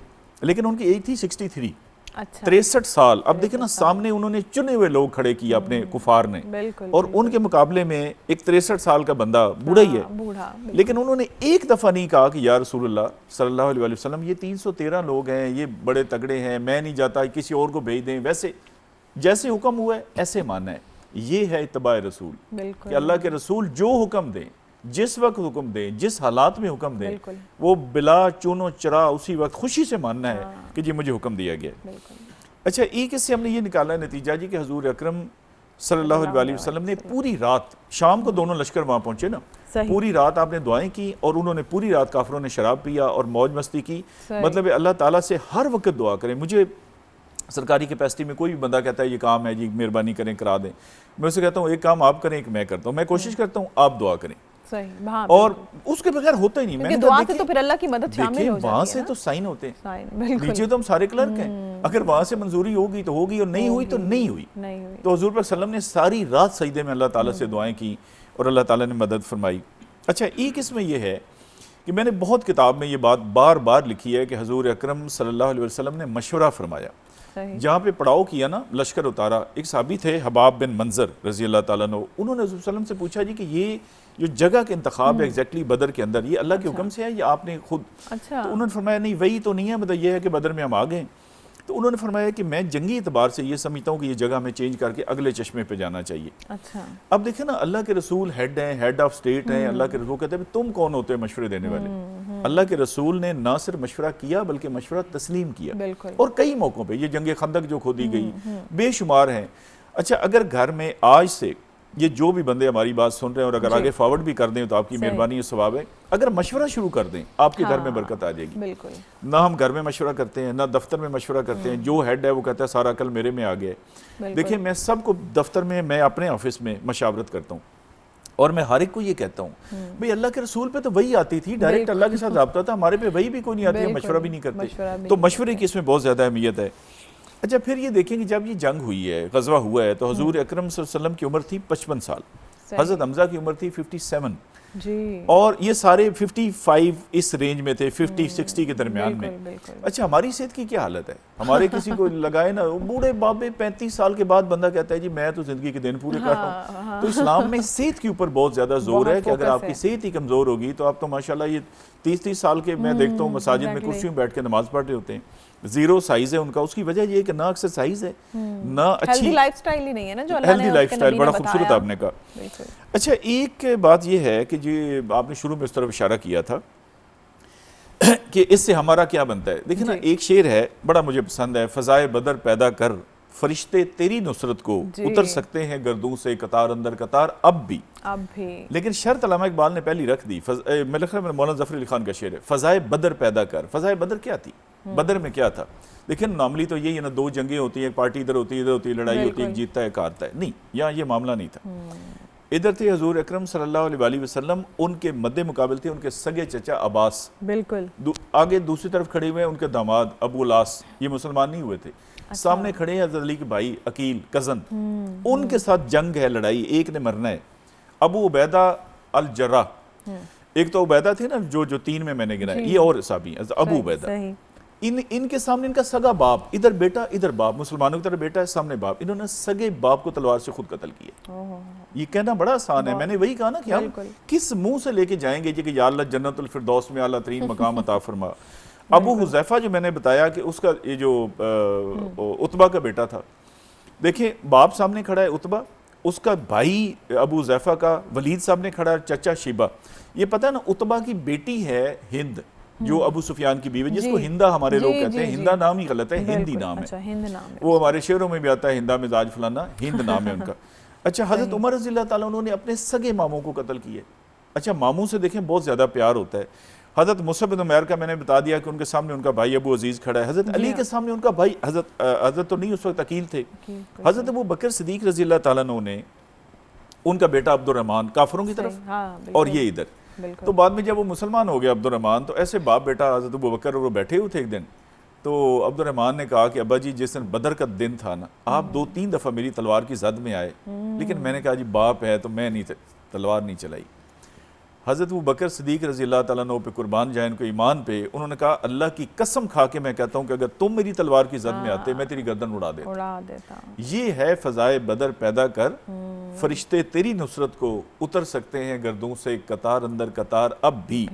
लेकिन उनकी एज थी 63। अच्छा। 63 साल। अब देखिए ना, सामने उन्होंने चुने हुए लोग खड़े किए अपने कुफार ने, और उनके मुकाबले में एक 63 साल का बंदा बूढ़ा ही है, लेकिन उन्होंने एक दफा नहीं कहा कि या रसूलुल्लाह सल्लल्लाहु अलैहि वसल्लम, ये 313 लोग हैं, ये बड़े तगड़े हैं, मैं नहीं जाता, किसी और को भेज दें। वैसे जैसे हुक्म हुआ है ऐसे मानना है। ये है इत्तबा रसूल, कि अल्लाह के रसूल जो हुक्म दें, जिस वक्त हुक्म दें, जिस हालात में हुक्म दें, वो बिला चूनो चरा उसी वक्त खुशी से मानना है कि जी मुझे हुक्म दिया गया। अच्छा, एक इससे हमने ये निकाला नतीजा जी कि हजूर अकरम सल्लल्लाहु अलैहि वसल्लम ने पूरी रात, शाम को दोनों लश्कर वहाँ पहुँचे ना, सही। पूरी रात आपने दुआएं की और उन्होंने पूरी रात काफिरों ने शराब पिया और मौज मस्ती की। सही। मतलब अल्लाह ताला से हर वक्त दुआ करें। मुझे सरकारी कैपेसिटी में कोई भी बंदा कहता है ये काम है जी, मेहरबानी करें करा दें, मैं उसे कहता हूँ एक काम आप करें, एक मैं करता हूँ। मैं कोशिश करता हूँ आप दुआ करें, सही। हाँ, और उसके बगैर होता ही नहीं। क्योंकि मैंने दुआ कहा, से तो फिर अल्लाह की मदद शामिल देखिए हो जाती है वहाँ से ना। तो साइन होते हैं, साइन, बिल्कुल। नीचे तो हम सारे क्लर्क हैं। अगर वहाँ से मंजूरी होगी तो होगी और नहीं हुई तो नहीं हुई। तो हुजूर पाक सल्लल्लाहु अलैहि वसल्लम ने सारी रात सजदे में अल्लाह ताला से दुआएं की और अल्लाह ताला ने मदद फरमाई। अच्छा, एक इसमें यह है कि मैंने बहुत किताब में ये बात बार बार लिखी है कि हजूर अकरम सल्लल्लाहु अलैहि वसल्लम ने मशवरा फरमाया। जहाँ पे पड़ाव किया ना, लश्कर उतारा, एक साहबी थे हबाब बिन मंजर रजी अल्लाह ताला अन्हु, उन्होंने हजूर सल्लल्लाहु अलैहि वसल्लम से पूछा जी कि ये जो जगह के इंतखाब है एग्जैक्टली बदर के अंदर, ये अल्लाह के हुक्म से है या आपने खुद? तो उन्होंने फरमाया नहीं वही तो नहीं है, मतलब ये है कि बदर में हम आ गए। तो उन्होंने फरमाया कि मैं जंगी एतबार से ये समझता हूँ कि ये जगह हमें चेंज करके अगले चश्मे पे जाना चाहिए। अच्छा। अब देखिए ना, अल्लाह के रसूल हेड हैं, हेड ऑफ स्टेट हैं। अल्लाह के रसूल कहते हैं तुम कौन होते हो मशवरे देने वाले? अल्लाह के रसूल ने ना सिर्फ मशवरा किया बल्कि मशवरा तस्लीम किया, और कई मौक़ों पे ये जंग खंदक जो खोदी गई बेशुमार हैं। अच्छा, अगर घर में आज से ये जो भी बंदे हमारी बात सुन रहे हैं और अगर आगे फॉरवर्ड भी कर दें तो आपकी मेहरबानी सवाब है, अगर मशवरा शुरू कर दें आपके घर में बरकत आ जाएगी। बिल्कुल। ना हम घर में मशवरा करते हैं, ना दफ्तर में मशवरा करते हैं। जो हेड है वो कहता है सारा कल मेरे में आ गया। देखिए, मैं सबको दफ्तर में, मैं अपने ऑफिस में मशावरत करता हूँ और मैं हर एक को ये कहता हूँ भाई अल्लाह के रसूल पे तो वही आती थी, डायरेक्ट अल्लाह के साथ रब्ता था, हमारे पे वही भी कोई नहीं आती है, मशवरा भी नहीं करते। तो मशवरे की इसमें बहुत ज़्यादा अहमियत है। अच्छा, फिर ये देखें कि जब ये जंग हुई है, गज़वा हुआ है, तो हजूर अकरम सल्लल्लाहु अलैहि वसल्लम की उम्र थी 55 साल, हज़रत हमज़ा की उम्र थी 57 जी, और ये सारे 55 इस रेंज में थे, 50-60 के दरमियान में। अच्छा, हमारी सेहत की क्या हालत है? हमारे किसी को लगाए ना, बूढ़े बाबे 35 साल के बाद बंदा कहता है जी मैं तो जिंदगी के दिन पूरे कर रहा हूँ। तो इस्लाम में सेहत के ऊपर बहुत ज्यादा जोर है कि अगर आपकी सेहत ही कमजोर होगी तो आप तो माशाल्लाह ये 30-30 साल के, मैं देखता हूँ मसाजिद में कुर्सियों में बैठ के नमाज पढ़ रहे होते हैं। जीरो साइज है उनका, उसकी वजह ये कि ना एक्सरसाइज है, ना अच्छी लाइफस्टाइल ही नहीं है ना, जो हेल्दी लाइफस्टाइल। बड़ा खूबसूरत आपने कहा। अच्छा, एक बात ये है कि जी आपने शुरू में उस तरफ इशारा किया था कि इससे हमारा क्या बनता है। देखिए ना, एक शेर है बड़ा मुझे पसंद है, फजाए बदर पैदा कर फरिश्ते तेरी नुसरत को उतर सकते हैं गर्दों से कतार अंदर कतार अब भी। लेकिन शर्त अल्लामा इकबाल ने पहली रख दी। मेरे ख्याल में मौलाना ज़फ़र अली खान का शेर है, फजाए बदर पैदा कर। फजाए बदर क्या थी? बदर में क्या था? देखिए नॉर्मली तो यही है ना, दो जंगें होती हैं, एक पार्टी इधर होती है, इधर होती है, लड़ाई होती है, एक जीतता है एक हारता है। नहीं, यहाँ ये मामला नहीं था। इधर थे हजूर अकरम सल्लल्लाहु अलैहि वसल्लम, उनके मद्दे मुकाबिल थे उनके सगे चचा अब्बास, बिल्कुल आगे दूसरी तरफ खड़े हुए उनके दामाद अबू लास, ये मुसलमान नहीं हुए थे। सामने खड़े हैं हज़रत अली के भाई अकील, कज़न, उनके साथ जंग है, लड़ाई, एक ने मरना है। अबू उबैदा अल जर्राह, एक तो उबैदा थे ना जो 3 में मैंने गिनाया, ये और साहबी अबू उबैदा, इनके सामने इनका सगा बाप, इधर बेटा इधर बाप, मुसलमानों की तरफ बेटा है सामने बाप, इन्होंने सगे बाप को तलवार से खुद कत्ल किया। ये कहना बड़ा आसान है, मैंने वही कहा ना कि हम किस मुंह से लेके जाएंगे जी कि या अल्लाह जन्नतुल फिरदौस में आला तरीन मकाम अता फरमा। अबू हुज़ैफा जो मैंने बताया कि उसका ये जो उतबा का बेटा था, देखिए बाप सामने खड़ा है उतबा, उसका भाई अबू हुज़ैफा का वलीद सामने खड़ा है, चचा शिबा। ये पता है ना, उतबा की बेटी है हिंद, जो अबू सुफियान की बीवी, जिसको हिंदा हमारे लोग कहते हैं। हिंदा नाम ही गलत है, हिंदी नाम है। हिंद नाम है, वो हमारे शेरों में भी आता है, हिंदा मिजाज फलाना, हिंद नाम है उनका। अच्छा, हजरत उमर रज़ी अल्लाह ताला उन्होंने अपने सगे मामों को कत्ल किया। अच्छा, मामों से देखें बहुत ज्यादा प्यार होता है। हजरत मुसअब बिन उमैर का मैंने बता दिया कि उनके सामने उनका भाई अबू अजीज खड़ा है। हजरत अली के सामने उनका भाई हजरत तो नहीं उस वक्त अकील थे, हजरत अबू बकर सिद्दीक रज़ी अल्लाह ताला अन्हु ने, उनका बेटा अब्दुर्रहमान काफिरों की तरफ, और ये इधर। तो बाद में जब वो मुसलमान हो गया अब्दुर्रहमान, तो ऐसे बाप बेटा हजरत अबू बकर और वो बैठे हुए थे एक दिन, तो अब्दुर्रहमान ने कहा कि अब्बा जी जिस दिन बदर का दिन था ना, आप 2-3 दफ़ा मेरी तलवार की जद में आए, लेकिन मैंने कहा जी बाप है तो मैं नहीं तलवार नहीं चलाई। हज़रत अबू बकर सिद्दीक रज़ी अल्लाह ताला अन्हु पे कुर्बान जाए उनको ईमान पे, उन्होंने कहा अल्लाह की कसम खा के मैं कहता हूँ कि अगर तुम मेरी तलवार की जद में आते मैं तेरी गर्दन उड़ा देता। ये है फ़ज़ाए बदर पैदा कर फरिश्ते तेरी नुसरत को उतर सकते हैं गर्दों से कतार अंदर कतार अब भी।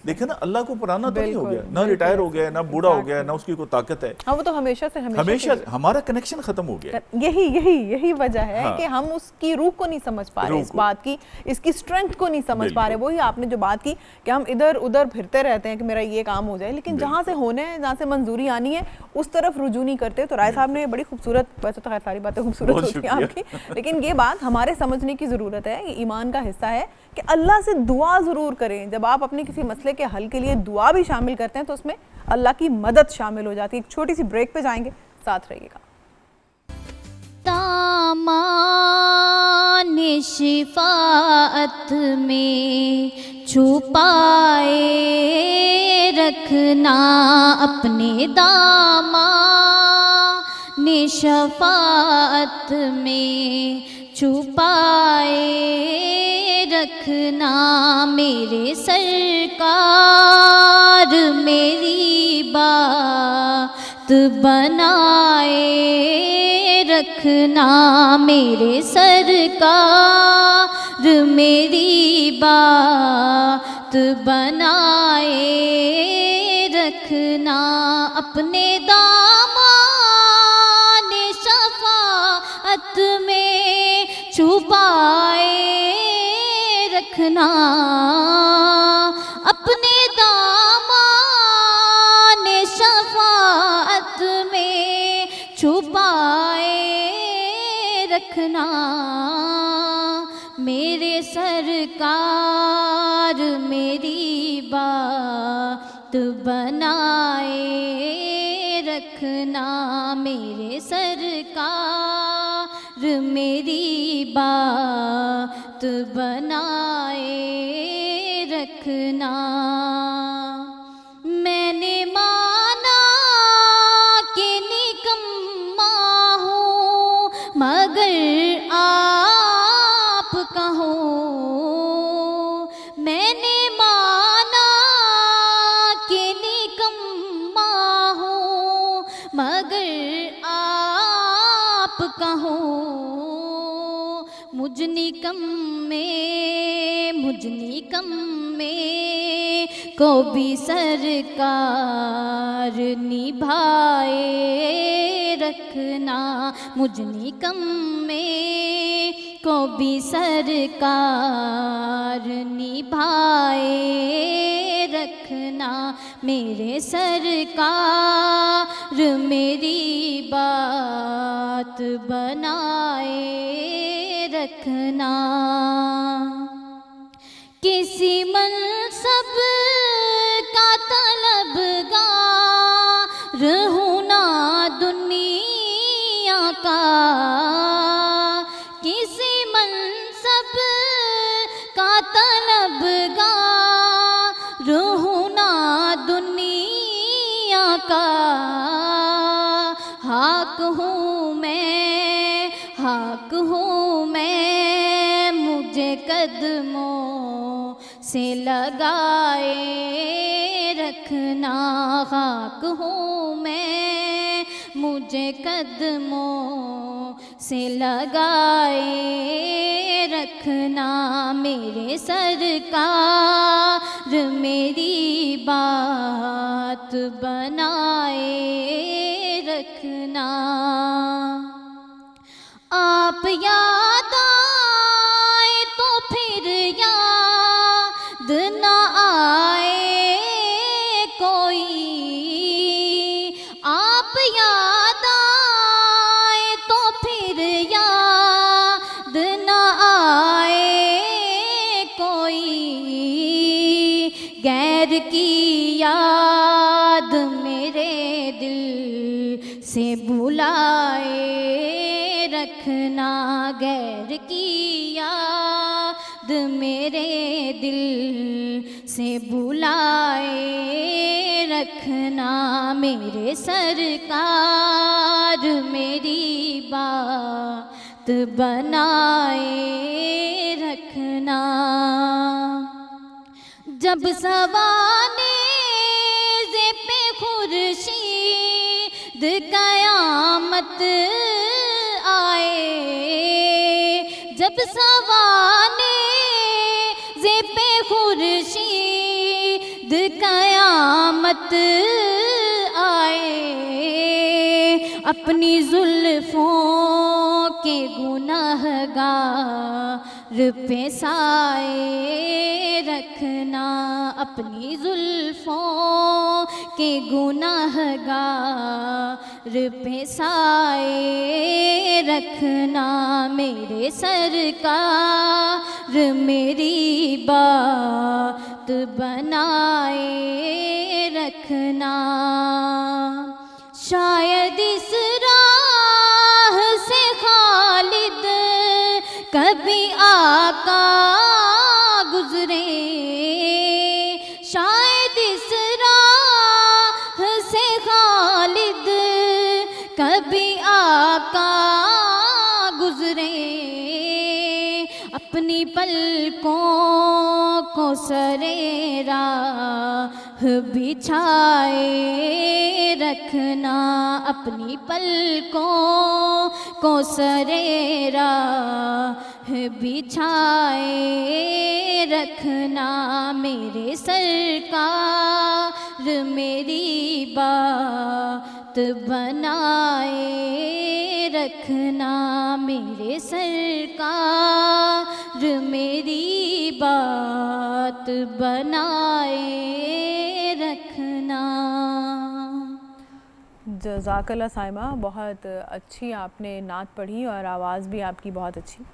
देखा ना, अल्लाह को पुराना तो नहीं हो बिल्कुल, गया, ना बिल्कुल, रिटायर हो गया, ना बूढ़ा हो गया, exactly। ना उसकी कोई ताकत है, हाँ वो तो हमेशा से हमेशा हमारा कनेक्शन खत्म हो गया। यही वजह है हाँ। कि हम उसकी रूह को नहीं समझ पा रहे, रूह इस को। बात की, इसकी स्ट्रेंथ को नहीं समझ पा रहे। बिल्कुल। वही आपने जो बात की कि हम इधर उधर फिरते रहते हैं कि मेरा ये काम हो जाए, लेकिन जहाँ से होने है, जहाँ से मंजूरी आनी है, उस तरफ रुजू नहीं करते। तो राय साहब ने बड़ी खूबसूरत, वैसे तो खैर सारी बातें खूबसूरत बहुत होती हैं शुक्रिया। आपकी, लेकिन ये बात हमारे समझने की ज़रूरत है, ये ईमान का हिस्सा है कि अल्लाह से दुआ ज़रूर करें। जब आप अपने किसी मसले के हल के लिए दुआ भी शामिल करते हैं तो उसमें अल्लाह की मदद शामिल हो जाती है। एक छोटी सी ब्रेक पे जाएंगे, साथ रहिएगा। दामान शिफाअत में छुपाए रखना अपने दामान शफाअत में छुपाए रखना मेरे सरकार मेरी बात बनाए रखना मेरे सरकार मेरी बात बनाए रखना अपने दामान शफाअत में छुपाए रखना अपने दामान शफाअत में छुपाए रखना मेरे सरकार मेरी बात बनाए रखना मेरे सरकार मेरी बात बनाए रखना। मैंने माना कि निकम्मा हूँ मगर आप कहो, मैंने माना कि निकम्मा हूँ मगर आप कहो, मुझ निकम्मे को भी सरकार निभाए रखना, मुझ निकम्मे को भी सरकार निभाए रखना मेरे सरकार मेरी बात बनाए रखना। किसी मनसब का तलबगार हूँ ना दुनिया का, किसी मनसब का तलबगार हूँ ना दुनिया का, हाक हूँ मैं मुझे कदमों से लगाए रखना, खाक हूँ मैं मुझे कदमों से लगाए रखना मेरे सरकार मेरी बात बनाए रखना। आप याद आए तो फिर याद न आए कोई, आप याद आए तो फिर याद न आए कोई, गैर की याद मेरे दिल से बुलाए रखना, गैर की याद मेरे दिल से बुलाए रखना मेरे सरकार मेरी बात बनाए रखना। जब सवाने पे खुर्शीद कयामत आए, जब सवाने पे खुर्शीद ईद क़यामत आए, अपनी जुल्फ़ों के गुनाहगार पे साए रखना, अपनी जुल्फ़ों के गुनाहगार पे साए रखना। मेरे सरकार मेरी बात बनाए रखना। शायद इस राह से खालिद कभी आका गुजरे, शायद इस राह से खालिद कभी आका गुजरे। अपनी पलकों को सरे राह बिछाए रखना, अपनी पलकों को सरे राह बिछाए रखना। मेरे सरकार मेरी बात बनाए रखना, मेरे सरकार मेरी बात बनाए रखना। जज़ाकल्लाह साइमा, बहुत अच्छी आपने नात पढ़ी और आवाज़ भी आपकी बहुत अच्छी,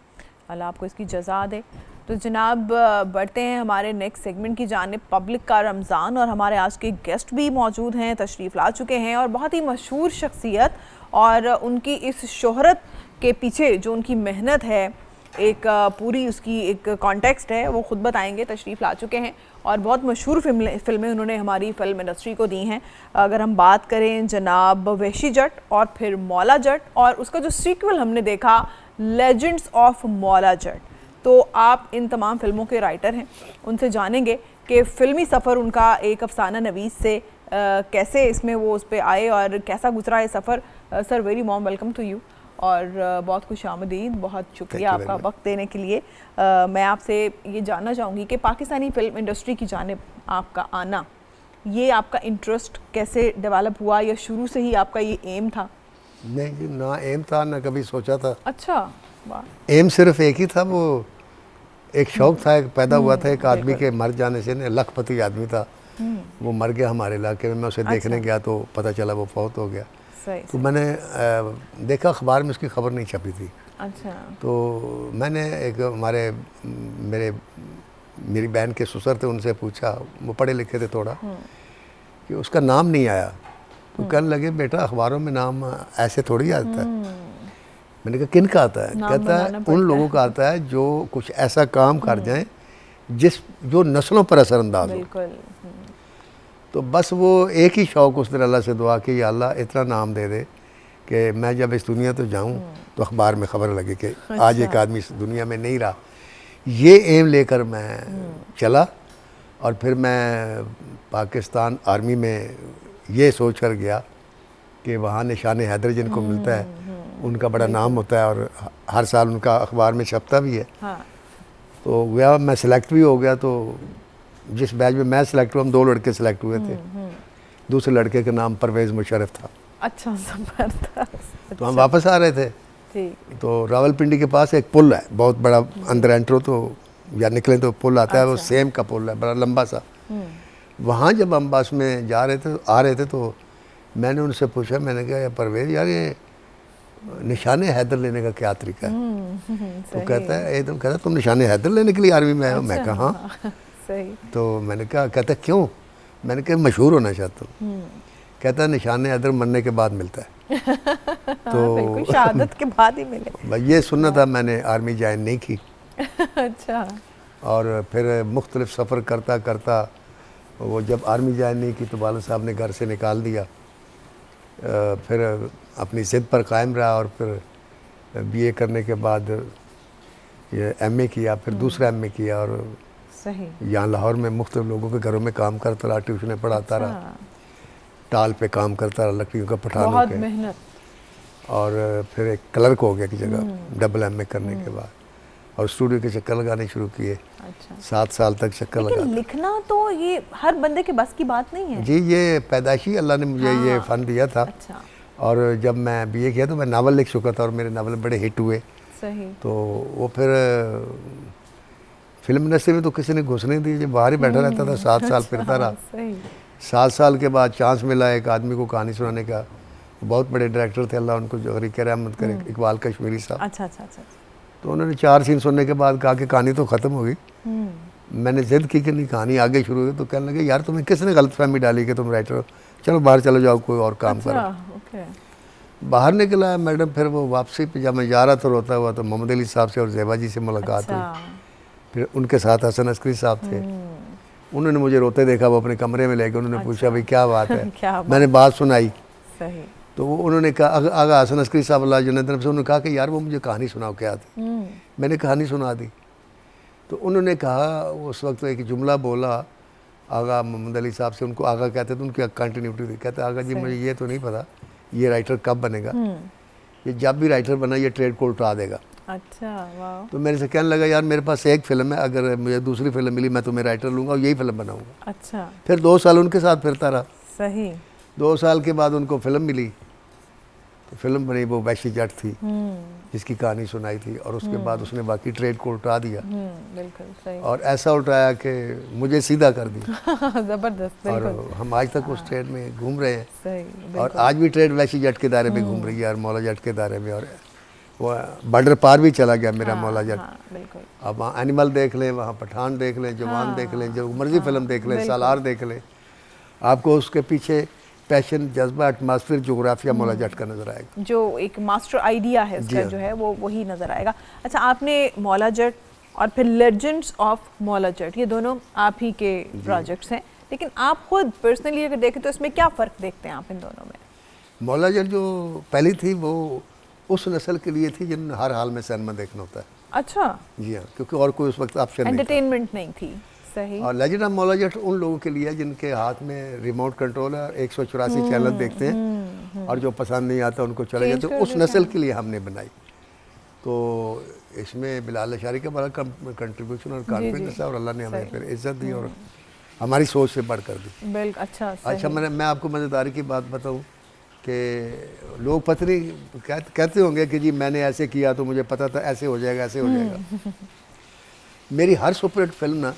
अल्लाह आपको इसकी जज़ा दे। तो जनाब बढ़ते हैं हमारे नेक्स्ट सेगमेंट की जानिब, पब्लिक का रमज़ान, और हमारे आज के गेस्ट भी मौजूद हैं, तशरीफ़ ला चुके हैं, और बहुत ही मशहूर शख्सियत, और उनकी इस शोहरत के पीछे जो उनकी मेहनत है, एक पूरी उसकी एक कॉन्टेक्स्ट है, वो ख़ुद बताएंगे। तशरीफ़ ला चुके हैं और बहुत मशहूर फिल्में उन्होंने हमारी फ़िल्म इंडस्ट्री को दी हैं। अगर हम बात करें जनाब वहशी जट और फिर मौला जट, और उसका जो सीक्वल हमने देखा लेजेंड्स ऑफ मौला जट, तो आप इन तमाम फिल्मों के राइटर हैं, उनसे जानेंगे कि फ़िल्मी सफ़र उनका एक अफसाना नवीस से कैसे इसमें वो उस पर आए और कैसा गुजरा है सफ़र। Sir very warm welcome to you, और बहुत खुशामदीद, बहुत शुक्रिया आपका वक्त देने के लिए। मैं आपसे ये जानना चाहूँगी कि पाकिस्तानी फ़िल्म इंडस्ट्री की जानिब आपका आना, ये आपका इंटरेस्ट कैसे डेवलप हुआ, या शुरू से ही आपका ये एम था? नहीं जी, ना एम था ना कभी सोचा था। अच्छा, वाह। एम सिर्फ एक ही था, वो एक शौक़ था, एक पैदा हुआ था एक आदमी के मर जाने से। लखपति आदमी था, वो मर गया हमारे इलाके में। मैं उसे देखने गया तो पता चला वो फौत हो गया। तो मैंने देखा अखबार में उसकी खबर नहीं छपी थी। अच्छा। तो मैंने एक मेरी बहन के ससुर थे, उनसे पूछा, वो पढ़े लिखे थे थोड़ा, कि उसका नाम नहीं आया। तो कहने लगे बेटा अखबारों में नाम ऐसे थोड़ी आता है। मैंने कहा किन का आता है? कहता है उन लोगों का आता है जो कुछ ऐसा काम कर जाएं जो नस्लों पर असरअंदाज हो। तो बस वो एक ही शौक़ उस दिन अल्लाह से दुआ की, या अल्लाह इतना नाम दे दे कि मैं जब इस दुनिया तो जाऊं तो अखबार में खबर लगे कि आज एक आदमी इस दुनिया में नहीं रहा। ये एम लेकर मैं चला, और फिर मैं पाकिस्तान आर्मी में ये सोच कर गया कि वहाँ निशान हैदर जिनको मिलता है उनका बड़ा नाम होता है, और हर साल उनका अखबार में छपता भी है। तो गया, मैं सिलेक्ट भी हो गया। तो जिस बैच में मैं सिलेक्ट हुआ, हम 2 लड़के सिलेक्ट हुए थे। दूसरे लड़के का नाम परवेज़ मुशर्रफ था। अच्छा, ज़बरदस्त। तो हम वापस आ रहे थे, तो रावलपिंडी के पास एक पुल है बहुत बड़ा, अंदर एंट्रो तो या निकले तो पुल आता है, वो सेम का पुल है, बड़ा लंबा सा। वहाँ जब हम बस में आ रहे थे तो मैंने उनसे पूछा, मैंने कहा यार परवेज़, यार ये निशान हैदर लेने का क्या तरीका है? तो कहता है एकदम, कहता तुम निशान हैदर लेने के लिए आर्मी में आए हो? मैं कहा हाँ। तो मैंने कहा, कहता क्यों? मैंने कहा मशहूर होना चाहता हूँ। कहता निशान हैदर मरने के बाद मिलता है। तो शहादत के बाद ही मिले। ये सुनना था, मैंने आर्मी ज्वाइन नहीं की। अच्छा। और फिर मुख्तलिफ सफ़र करता करता वो जब आर्मी ज्वाइन नहीं की तो वालिद साहब ने घर से निकाल दिया। फिर अपनी ज़िद पर कायम रहा, और फिर बीए करने के बाद ये एमए किया, फिर दूसरा एमए किया, और सही यहाँ लाहौर में मुख्तलिफ लोगों के घरों में काम करता रहा, ट्यूशनें पढ़ाता रहा, टाल पे काम करता रहा, लकड़ियों का पठानों के, मेहनत। और फिर एक क्लर्क हो गया की जगह डबल एमए करने के बाद। और स्टूडियो के चक्कर लगाने शुरू किए। अच्छा। 7 साल तक चक्कर लेकिन लगा। लिखना तो ये हर बंदे के बस की बात नहीं है। जी, ये पैदाइशी अल्लाह ने मुझे ये फ़न दिया था। अच्छा। और जब मैं बीए किया तो मैं नावल लिख चुका था और मेरे नावल बड़े हिट हुए। सही। तो वो फिर फिल्म इंडस्ट्री में तो किसी ने घुस नहीं दी, जब बाहर ही बैठा रहता था। 7 साल फिरता रहा। सही। 7 साल के बाद चांस मिला एक आदमी को कहानी सुनाने का। बहुत बड़े डायरेक्टर थे, अल्लाह उनको जो हरीके रहमत करे, इकबाल कश्मीरी साहब। अच्छा अच्छा अच्छा। तो उन्होंने 4 सीन सुनने के बाद कहा कि कहानी तो ख़त्म हो गई। मैंने जिद की कि नहीं, कहानी आगे शुरू हुई। तो कहने लगे यार तुम्हें किसने गलतफहमी डाली कि तुम राइटर हो, चलो बाहर चलो जाओ, कोई और काम करो। ओके। बाहर निकला मैडम, फिर वो वापसी पे जब मैं जा रहा था रोता हुआ, तो मोहम्मद अली साहब से और ज़ेबा जी से मुलाकात हुई। फिर उनके साथ हसन अस्करी साहब थे। उन्होंने मुझे रोते देखा, वो अपने कमरे में ले गए। उन्होंने पूछा भाई क्या बात है? मैंने बात सुनाई। सही। तो वो उन्होंने कहा, आगा हसन अस्करी साहब अल्लाह जन्नत से, उन्होंने कहा कि यार वो मुझे कहानी सुनाओ क्या थी। मैंने कहानी सुना दी। तो उन्होंने कहा, उस वक्त एक जुमला बोला आगा मोहम्मद अली साहब से, उनको आगा कहते थे, उनकी कंटिन्यूटी थी। कहते आगा जी मुझे ये तो नहीं पता ये राइटर कब बनेगा, ये जब भी राइटर बना ये ट्रेड को उठा देगा। अच्छा, वाह। तो मेरे से कहने लगा यार मेरे पास एक फ़िल्म है, अगर मुझे दूसरी फिल्म मिली मैं तुम्हें राइटर लूँगा और यही फिल्म बनाऊँगा। अच्छा। फिर 2 साल उनके साथ फिरता रहा। सही। 2 साल के बाद उनको फिल्म मिली, तो फिल्म बनी, वो वैशी जट थी जिसकी कहानी सुनाई थी। और उसके बाद उसने बाकी ट्रेड को उल्टा दिया। बिल्कुल सही। और ऐसा उल्टाया कि मुझे सीधा कर दिया। जबरदस्त। और हम आज तक उस ट्रेड में घूम रहे हैं। सही। और आज भी ट्रेड वैशी जट के दायरे में घूम रही है और मौला जट के दायरे में। और वो बॉर्डर पार भी चला गया मेरा मौला जट। बिल्कुल। अब वहाँ एनिमल देख लें, वहाँ पठान देख लें, जवान देख लें, जो मर्जी फिल्म देख लें, सालार देख लें, आपको उसके पीछे पैशन, जज्बा, एटमॉस्फेयर, जोग्राफिया मौला जट का नज़र आएगा। जो एक मास्टर आइडिया है इसका जो है वो वही नज़र आएगा। अच्छा, आपने मौला जट और फिर लेजेंड्स ऑफ मौला जट, ये दोनों आप ही के प्रोजेक्ट्स हैं, लेकिन आप खुद पर्सनली अगर देखें तो इसमें क्या फ़र्क देखते हैं आप इन दोनों में? मौला जट जो पहली थी वो उस नस्ल के लिए थी जिन्हें हर हाल में सिनेमा देखना होता है। अच्छा। जी हाँ, क्योंकि और कोई उस वक्त ऑप्शन नहीं था। एंटरटेनमेंट नहीं थी। सही। और लेजेंड ऑफ मौला जट उन लोगों के लिए है जिनके हाथ में रिमोट कंट्रोल है, 184 चैनल देखते हैं और जो पसंद नहीं आता उनको चले जाते। तो उस नस्ल के लिए हमने बनाई। तो इसमें बिलाल अशारी का बड़ा कंट्रीब्यूशन और कॉन्फिडेंस है और अल्लाह ने हमें फिर इज्जत दी और हमारी सोच से बढ़ कर दी। बिल्कुल। अच्छा। अच्छा, मैं आपको मज़ेदारी की बात बताऊँ कि लोग पत्नी कहते होंगे कि जी मैंने ऐसे किया तो मुझे पता था ऐसे हो जाएगा, ऐसे हो जाएगा। मेरी हर सुपर हिट फिल्म ना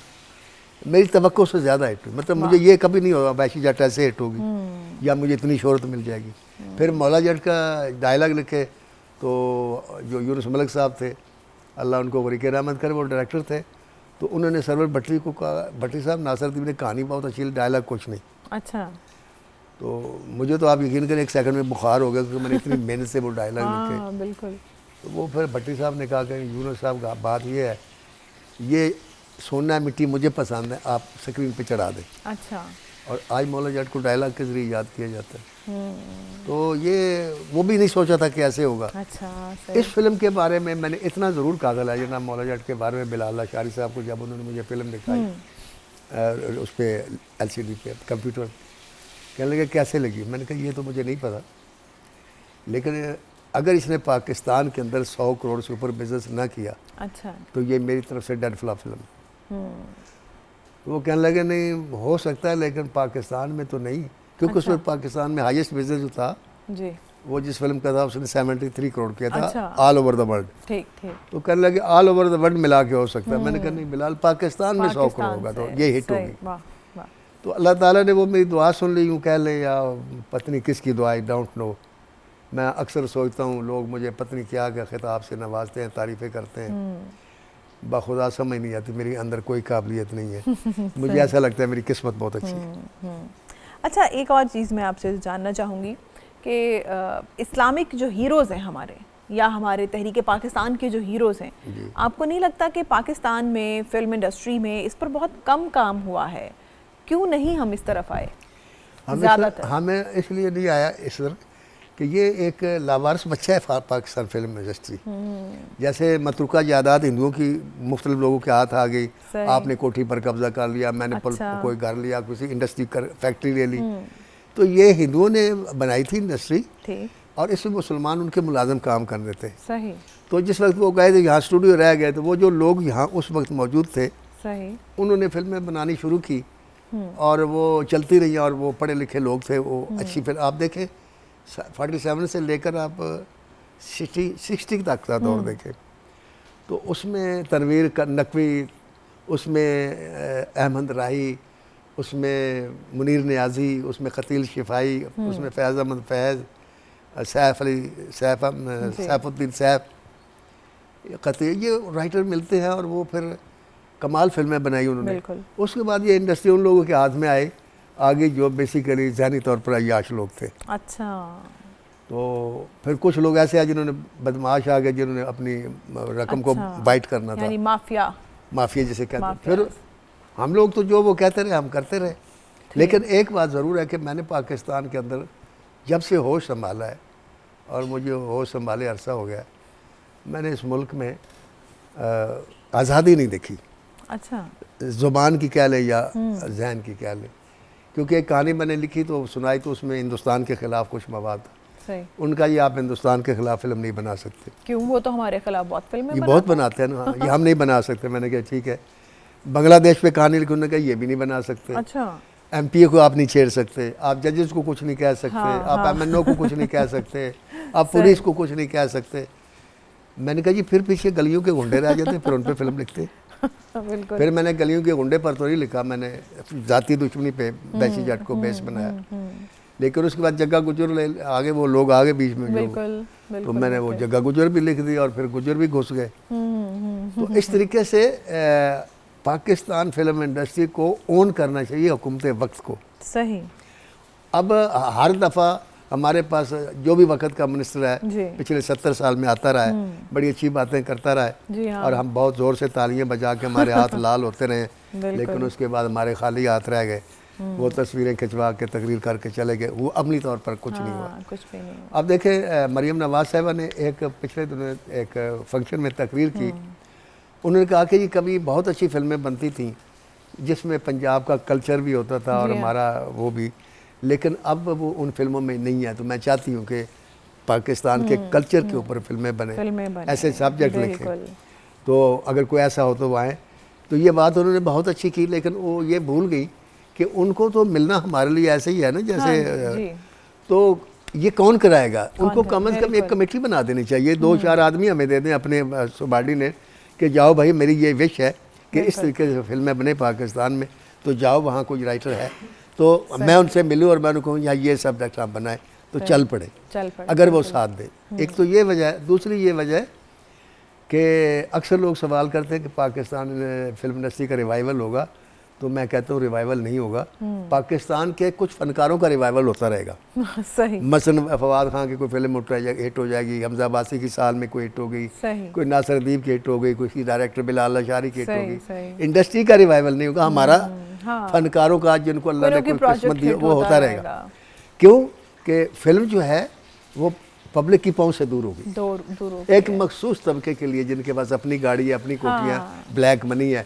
मेरी तवक्को से ज़्यादा हिट हुई। मतलब मुझे ये कभी नहीं होगा वैशी जट ऐसे हिट होगी या मुझे इतनी शोहरत मिल जाएगी। फिर मौला जट का डायलॉग लिखे तो जो यूनुस मलिक साहब थे, अल्लाह उनको गरीके रहमत करे, वो डायरेक्टर थे। तो उन्होंने सरवर भट्टी को कहा, भट्टी साहब नासिर दीप ने कहानी बहुत अच्छी, डायलॉग कुछ नहीं। अच्छा। तो मुझे तो आप यकीन करें 1 सेकंड में बुखार हो गया क्योंकि मैंने इतनी मेहनत से वो डायलॉग लिखे। बिल्कुल। तो वो फिर भट्टी साहब ने कहा कि यूनुस साहब बात ये है, ये सोना मिट्टी मुझे पसंद है, आप स्क्रीन पे चढ़ा दें। अच्छा। और आज मौला जट को डायलॉग के जरिए याद किया जाता है। तो ये वो भी नहीं सोचा था कि ऐसे होगा। अच्छा। इस फिल्म के बारे में मैंने इतना ज़रूर कहा था लेजेंड मौला जट के बारे में बिलाल अशारी साहब को, जब उन्होंने मुझे फिल्म दिखाई उस पर LCD पे कंप्यूटर, कहने लगे कैसे लगी? मैंने कहा ये तो मुझे नहीं पता, लेकिन अगर इसने पाकिस्तान के अंदर 100 करोड़ से ऊपर बिजनेस ना किया अच्छा तो ये मेरी तरफ से डेड फ्लॉप फिल्म। वो कहने लगे नहीं हो सकता है लेकिन पाकिस्तान में तो नहीं, क्योंकि उस वक्त पाकिस्तान में हाईएस्ट बिजनेस जो था जी वो जिस फिल्म का था उसने 73 करोड़ किया था। अच्छा। All over the world. ठीक ठीक। तो कहने लगे ऑल ओवर द वर्ल्ड मिला के हो सकता है। मैंने कहा नहीं बिलाल, पाकिस्तान में 100 करोड़ होगा तो ये हिट होगी। वाह वाह। तो अल्लाह ताला ने वो मेरी दुआ सुन ली, यूँ कह ले या पत्नी किसकी दुआ, आई डोंट नो। मैं अक्सर सोचता हूँ लोग मुझे पत्नी क्या क्या खिताब से नवाजते हैं, तारीफ़ें करते हैं, बाखुदा समझ नहीं आती मेरी अंदर कोई काबिलियत नहीं है। मुझे ऐसा लगता है मेरी किस्मत बहुत अच्छी है। अच्छा, एक और चीज़ मैं आपसे जानना चाहूँगी कि इस्लामिक जो हीरोज़ हैं हमारे या हमारे तहरीक पाकिस्तान के जो हीरोज़ हैं, आपको नहीं लगता कि पाकिस्तान में फ़िल्म इंडस्ट्री में इस पर बहुत कम काम हुआ है? क्यों नहीं हम इस तरफ आए ज़्यादातर? हमें इसलिए नहीं आया इस तरह कि ये एक लावारिस बच्चा है पाकिस्तान फिल्म इंडस्ट्री। जैसे मतरूका जायदाद हिंदुओं की मुख्तलिफ लोगों के हाथ आ गई, आपने कोठी पर कब्जा कर लिया, मैंने कोई घर लिया, किसी इंडस्ट्री फैक्ट्री ले ली, तो ये हिंदुओं ने बनाई थी इंडस्ट्री और इसमें मुसलमान उनके मुलाजम काम कर रहे थे। सही। तो जिस वक्त वो गए थे यहाँ स्टूडियो रह गए, तो वो जो लोग यहाँ उस वक्त मौजूद थे सही, उन्होंने फिल्में बनानी शुरू की और वो चलती रही, और वो पढ़े लिखे लोग थे, वो अच्छी फिल्म आप देखें 47 से लेकर आप 60 तक का दौर देखें, तो उसमें तनवीर नकवी, उसमें अहमद राही, उसमें मुनीर नियाज़ी, उसमें क़तील शिफाई, उसमें फैज़ अहमद फैज़, सैफुद्दीन सैफ, क़तील, ये राइटर मिलते हैं और वो फिर कमाल फिल्में बनाई उन्होंने। उसके बाद ये इंडस्ट्री उन लोगों के हाथ में आई आगे जो बेसिकली ज़हनी तौर पर अय्याश लोग थे। अच्छा। तो फिर कुछ लोग ऐसे आए जिन्होंने बदमाश आ गए, जिन्होंने अपनी रकम को बाइट करना था, यानी माफिया जिसे कहते हैं। फिर हम लोग तो जो वो कहते रहे हम करते रहे। लेकिन एक बात ज़रूर है कि मैंने पाकिस्तान के अंदर जब से होश संभाला है, और मुझे होश संभाले अरसा हो गया, मैंने इस मुल्क में आज़ादी नहीं देखी। अच्छा। ज़ुबान की कह ले या जहन की कह ले, क्योंकि एक कहानी मैंने लिखी तो सुनाई, तो उसमें हिंदुस्तान के ख़िलाफ़ कुछ मवाद था। सही। उनका ये आप हिंदुस्तान के ख़िलाफ़ फिल्म नहीं बना सकते। क्यों? वो तो हमारे खिलाफ बहुत फिल्में बहुत बनाते हैं ना, ये हम नहीं बना सकते। मैंने कहा ठीक है। बांग्लादेश पे कहानी लिखी, उन्होंने कहा ये भी नहीं बना सकते। अच्छा। एमपीए को आप नहीं छेड़ सकते, आप जजेस को कुछ नहीं कह सकते, आप एमएनओ को कुछ नहीं कह सकते, आप पुलिस को कुछ नहीं कह सकते। मैंने कहा जी फिर पीछे गलियों के गुंडे रह जाते, फिर उन पर फिल्म लिखते। फिर मैंने गलियों के गुंडे पर तो नहीं लिखा, मैंने जाती दुश्मनी पे बैशी जट को बेस बनाया। लेकिन उसके बाद जग्गा गुजर आगे वो लोग आगे बीच में जो, तो मैंने वो जग्गा गुजर भी लिख दी और फिर गुजर भी घुस गए। तो इस तरीके से पाकिस्तान फिल्म इंडस्ट्री को ओन करना चाहिए हुकूमत वक्त को। सही। अब हर दफ़ा हमारे पास जो भी वक्त का मिनिस्टर है पिछले 70 साल में आता रहा है, बड़ी अच्छी बातें करता रहा है, और हम बहुत ज़ोर से तालियां बजा के हमारे हाथ लाल होते रहे, लेकिन उसके बाद हमारे खाली हाथ रह गए। वो तस्वीरें खिंचवा के तकरीर करके चले गए, वो अमली तौर पर कुछ नहीं हुआ। कुछ भी नहीं। अब देखें मरियम नवाज साहिबा ने एक पिछले दिनों एक फंक्शन में तकरीर की, उन्होंने कहा कि ये कभी बहुत अच्छी फिल्में बनती थीं जिसमें पंजाब का कल्चर भी होता था और हमारा वो भी, लेकिन अब वो उन फिल्मों में नहीं है। तो मैं चाहती हूँ कि पाकिस्तान के कल्चर के ऊपर फिल्में बने, ऐसे सब्जेक्ट लिखें। तो अगर कोई ऐसा हो तो वो आए। तो ये बात उन्होंने बहुत अच्छी की, लेकिन वो ये भूल गई कि उनको तो मिलना हमारे लिए ऐसे ही है ना जैसे, तो ये कौन कराएगा? उनको कम से कम एक कमेटी बना देनी चाहिए, 2-4 आदमी हमें दे दें अपने सबॉर्डिनेट कि जाओ भाई मेरी ये विश है कि इस तरीके से फिल्में बने पाकिस्तान में, तो जाओ वहाँ कोई राइटर है तो मैं उनसे मिलूँ और मैं उनको कहूँ ये सब्जेक्ट आप बनाए, तो चल पड़े अगर वो साथ दे। एक तो ये वजह है। दूसरी ये वजह है कि अक्सर लोग सवाल करते हैं कि पाकिस्तान में फिल्म इंडस्ट्री का रिवाइवल होगा, तो मैं कहता हूँ रिवाइवल नहीं होगा। पाकिस्तान के कुछ फनकारों का रिवाइवल होता रहेगा। सही। मसलन फवाद खान की कोई फिल्म हिट हो जाएगी, हमजा अब्बासी की साल में कोई हिट हो गई, कोई नासिर अदीब की हिट हो गई, कोई डायरेक्टर बिलाल अशारी की हिट हो गई। इंडस्ट्री का रिवाइवल नहीं होगा, हमारा फनकारों का जिनको अल्लाह ने कोई किस्मत दी वो होता रहेगा। क्यों कि फिल्म जो है वो पब्लिक की पहुंच से दूर होगी। एक मखसूस तबके के लिए जिनके पास अपनी गाड़ी है, अपनी कोठियाँ, ब्लैक मनी है,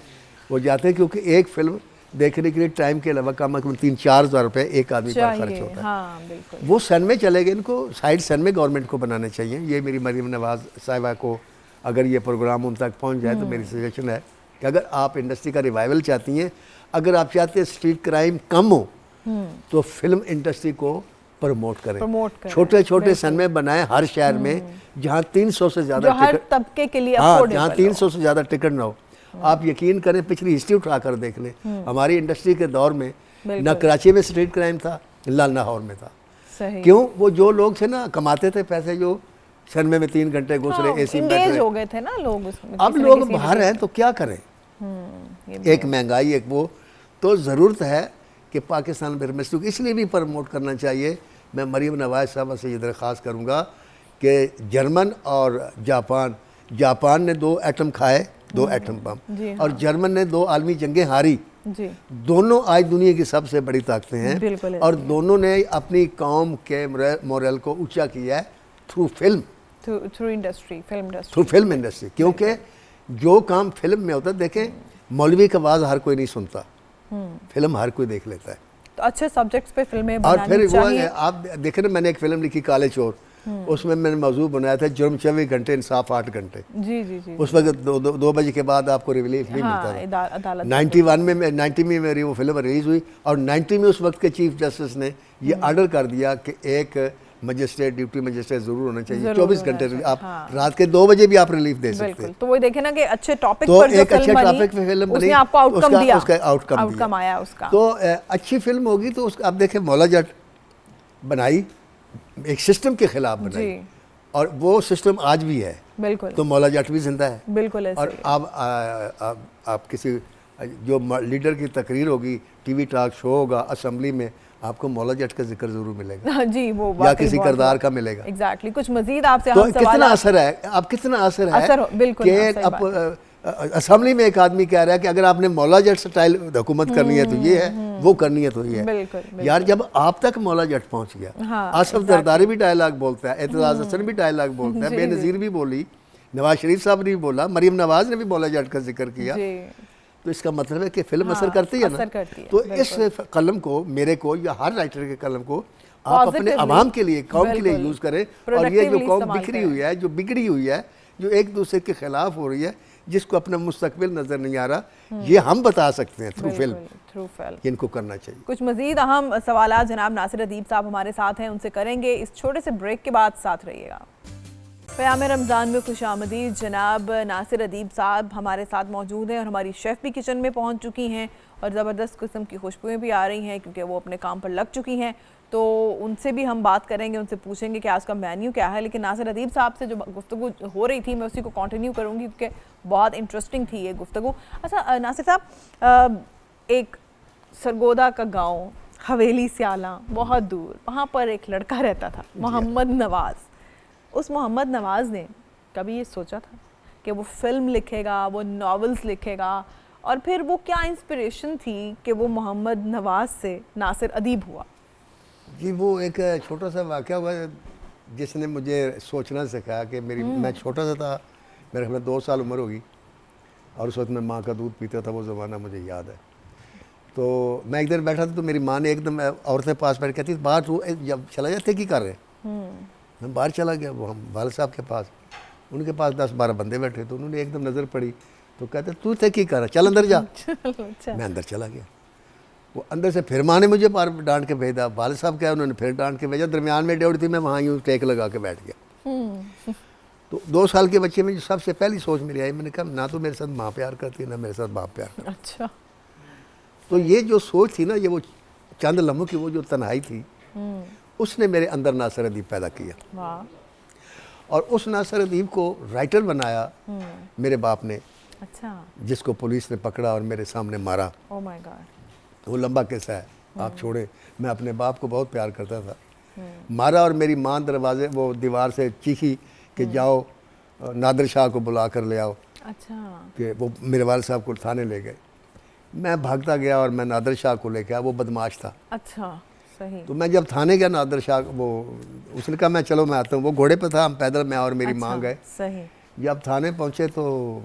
वो जाते हैं, क्योंकि एक फिल्म देखने के लिए टाइम के अलावा कम से कम 3-4 हज़ार रुपये एक आदमी पर खर्च होता है। हाँ, बिल्कुल। वो सन में चले गए, इनको साइड सन में गवर्नमेंट को बनाने चाहिए। ये मेरी मरियम नवाज साहिबा को अगर ये प्रोग्राम उन तक पहुंच जाए तो मेरी सजेशन है कि अगर आप इंडस्ट्री का रिवाइवल चाहती हैं, अगर आप चाहते हैं स्ट्रीट क्राइम कम हो, तो फिल्म इंडस्ट्री को प्रमोट करें। छोटे छोटे सन में बनाएं हर शहर में, जहाँ 300 से ज़्यादा हर तबके के लिए, हाँ, जहाँ 300 से ज़्यादा टिकट ना हो। आप यकीन करें पिछली हिस्ट्री उठा कर देख लें, हमारी इंडस्ट्री के दौर में ना कराची में स्ट्रीट क्राइम था, ना लाहौर में था। क्यों? वो जो लोग थे ना कमाते थे पैसे, जो सनमे में 3 घंटे घुस रहे, एसी में बैठ रहे, हो गए थे ना लोग उसमें। अब लोग बाहर हैं तो क्या करें? एक महंगाई, एक वो, तो ज़रूरत है कि पाकिस्तान फिल्म इंडस्ट्री को इसलिए भी प्रमोट करना चाहिए। मैं मरियम नवाज साहब से ये दरख्वास्त करूँगा कि जर्मन और जापान ने 2 एटम खाए, 2 एटम बम, और जर्मन ने 2 आलमी जंगें हारी। दोनों आज दुनिया की सबसे बड़ी ताकतें हैं, और दोनों ने अपनी कौम के मोरल को ऊंचा किया है थ्रू फिल्म इंडस्ट्री। क्योंकि जो काम फिल्म में होता है, देखें मौलवी का आवाज़ हर कोई नहीं सुनता, फिल्म हर कोई देख लेता है। तो अच्छे सब्जेक्ट्स पे फिल्में बनानी और फिर चाहिए। वो आप देखें ना, मैंने एक फिल्म लिखी काले चोर, उसमें मैंने मौजूद बनाया था जुर्म 24 घंटे इंसाफ 8 घंटे। जी जी जी। उस वक्त 2 बजे के बाद आपको रिलीफ नहीं मिलता था। अदालत 91 में 90 में मेरी वो फिल्म रिलीज हुई और 90 में उस वक्त के चीफ जस्टिस ने ये ऑर्डर कर दिया कि एक मजिस्ट्रेट, ड्यूटी मजिस्ट्रेट जरूर होना चाहिए, 24 घंटे आप रात के 2 बजे भी आप रिलीफ दे सकते हैं। तो वही देखे ना कि अच्छे टॉपिक तो पर जो एक अच्छे टॉपिक पे फिल्म बनी, उसने आपको आउटकम दिया, उसका आउटकम आया उसका। तो अच्छी फिल्म होगी तो आप देखें मौला जट बनाई, एक सिस्टम के खिलाफ बनाई और वो सिस्टम आज भी है। बिल्कुल। तो मौला जट भी जिंदा है। बिल्कुल ऐसे। और आप किसी जो लीडर की तकरीर होगी, टीवी टॉक शो होगा, असेंबली में आपको मौला जट का जिक्र जरूर मिलेगा। जी, वो या किसी किरदार का मिलेगा। एग्जैक्टली। कुछ मजीद आपसे तो कितना असर है, आप कितना असर है बिल्कुल कि अब असेंबली में एक आदमी कह रहा है कि अगर आपने मौला जट स्टाइल हुकूमत करनी है तो ये है, वो करनी है तो ये है। बिल्कुल। यार जब आप तक मौला जट पहुंच गया, आसफ जरदारी भी डायलॉग बोलता है, एतजाज हसन भी डायलॉग बोलता है, बेनज़ीर भी बोली, नवाज शरीफ साहब ने भी बोला, मरीम नवाज ने भी मौला जट का जिक्र किया। तो इसका मतलब है कि फिल्म असर करती है ना। तो इस कलम को, मेरे को या हर राइटर के कलम को आप अपने आवाम के लिए, कौम के लिए यूज करें। और ये जो कौम बिखरी हुई है, जो बिगड़ी हुई है, जो एक दूसरे के खिलाफ हो रही है, जिसको अपना मुस्तकबिल नजर नहीं आ रहा, ये हम बता सकते हैं थ्रू फिल्म। इनको करना चाहिए। कुछ मजीद अहम सवाल जनाब नासिर अदीब साहब हमारे साथ हैं, उनसे करेंगे। इस छोटे से ब्रेक के बाद साथ रहिएगा। क़याम रमज़ान में खुशामदीद। जनाब नासिर अदीब साहब हमारे साथ मौजूद हैं और हमारी शेफ़ भी किचन में पहुंच चुकी हैं और ज़बरदस्त किस्म की खुशबुएँ भी आ रही हैं क्योंकि वो अपने काम पर लग चुकी हैं। तो उनसे भी हम बात करेंगे, उनसे पूछेंगे कि आज का मेन्यू क्या है। लेकिन नासिर अदीब साहब से जो गुफ्तगू हो रही थी मैं उसी को कंटिन्यू करूँगी क्योंकि बहुत इंटरेस्टिंग थी ये गुफ्तगू। अच्छा नासिर साहब, एक सरगोदा का गाँव हवेली स्याला बहुत दूर, वहाँ पर एक लड़का रहता था मोहम्मद नवाज़। उस मोहम्मद नवाज़ ने कभी ये सोचा था कि वो फ़िल्म लिखेगा, वो नॉवेल्स लिखेगा, और फिर वो क्या इंस्पिरेशन थी कि वो मोहम्मद नवाज़ से नासिर अदीब हुआ? जी, वो एक छोटा सा वाक़या हुआ जिसने मुझे सोचना सिखाया कि मैं छोटा सा था, मेरे ख्याल में 2 साल उम्र होगी और उस वक्त मैं माँ का दूध पीता था, वो ज़माना मुझे याद है। तो मैं एक दिन बैठा था तो मेरी माँ ने एकदम औरतें पास बैठ कहती बाहर तू जब चला जाते की कर रहे। मैं बाहर चला गया, वो हम वाल साहब के पास, उनके पास 10-12 बंदे बैठे, तो उन्होंने एकदम नज़र पड़ी तो कहते तू थे की कर रहा, चल अंदर जा। मैं अंदर चला गया, वो अंदर से फिर माँ ने मुझे बाहर डांट के भेजा, वाल साहब क्या उन्होंने फिर डांट के भेजा, दरमियान में डेढ़ थी, मैं वहाँ यूँ टेक लगा के बैठ गया। तो 2 साल के बच्चे में जो सबसे पहली सोच मेरी आई, मैंने कहा ना तो मेरे साथ माँ प्यार करती है ना मेरे साथ बाप प्यार करती। अच्छा। तो ये जो सोच थी ना, ये वो चंद लम्हों की वो जो तन्हाई थी, उसने मेरे अंदर नासिर अदीब पैदा किया। वाह। और उस नासिर अदीब को राइटर बनाया मेरे बाप ने। अच्छा। जिसको पुलिस ने पकड़ा और मेरे सामने मारा। Oh my God. वो लंबा किस्सा है, आप छोड़े। मैं अपने बाप को बहुत प्यार करता था। मारा और मेरी माँ दरवाजे वो दीवार से चीखी कि जाओ नादिर शाह को बुला कर ले आओ। अच्छा। कि वो मेरे वालिद साहब को थाने ले गए। मैं भागता गया और मैं नादिर शाह को लेके आया, वो बदमाश था। अच्छा, सही। तो मैं जब थाने गया, नादिर शाह वो उसने कहा मैं चलो मैं आता हूँ, वो घोड़े पे था, हम पैदल मैं और मेरी माँ गए। सही। जब थाने पहुँचे तो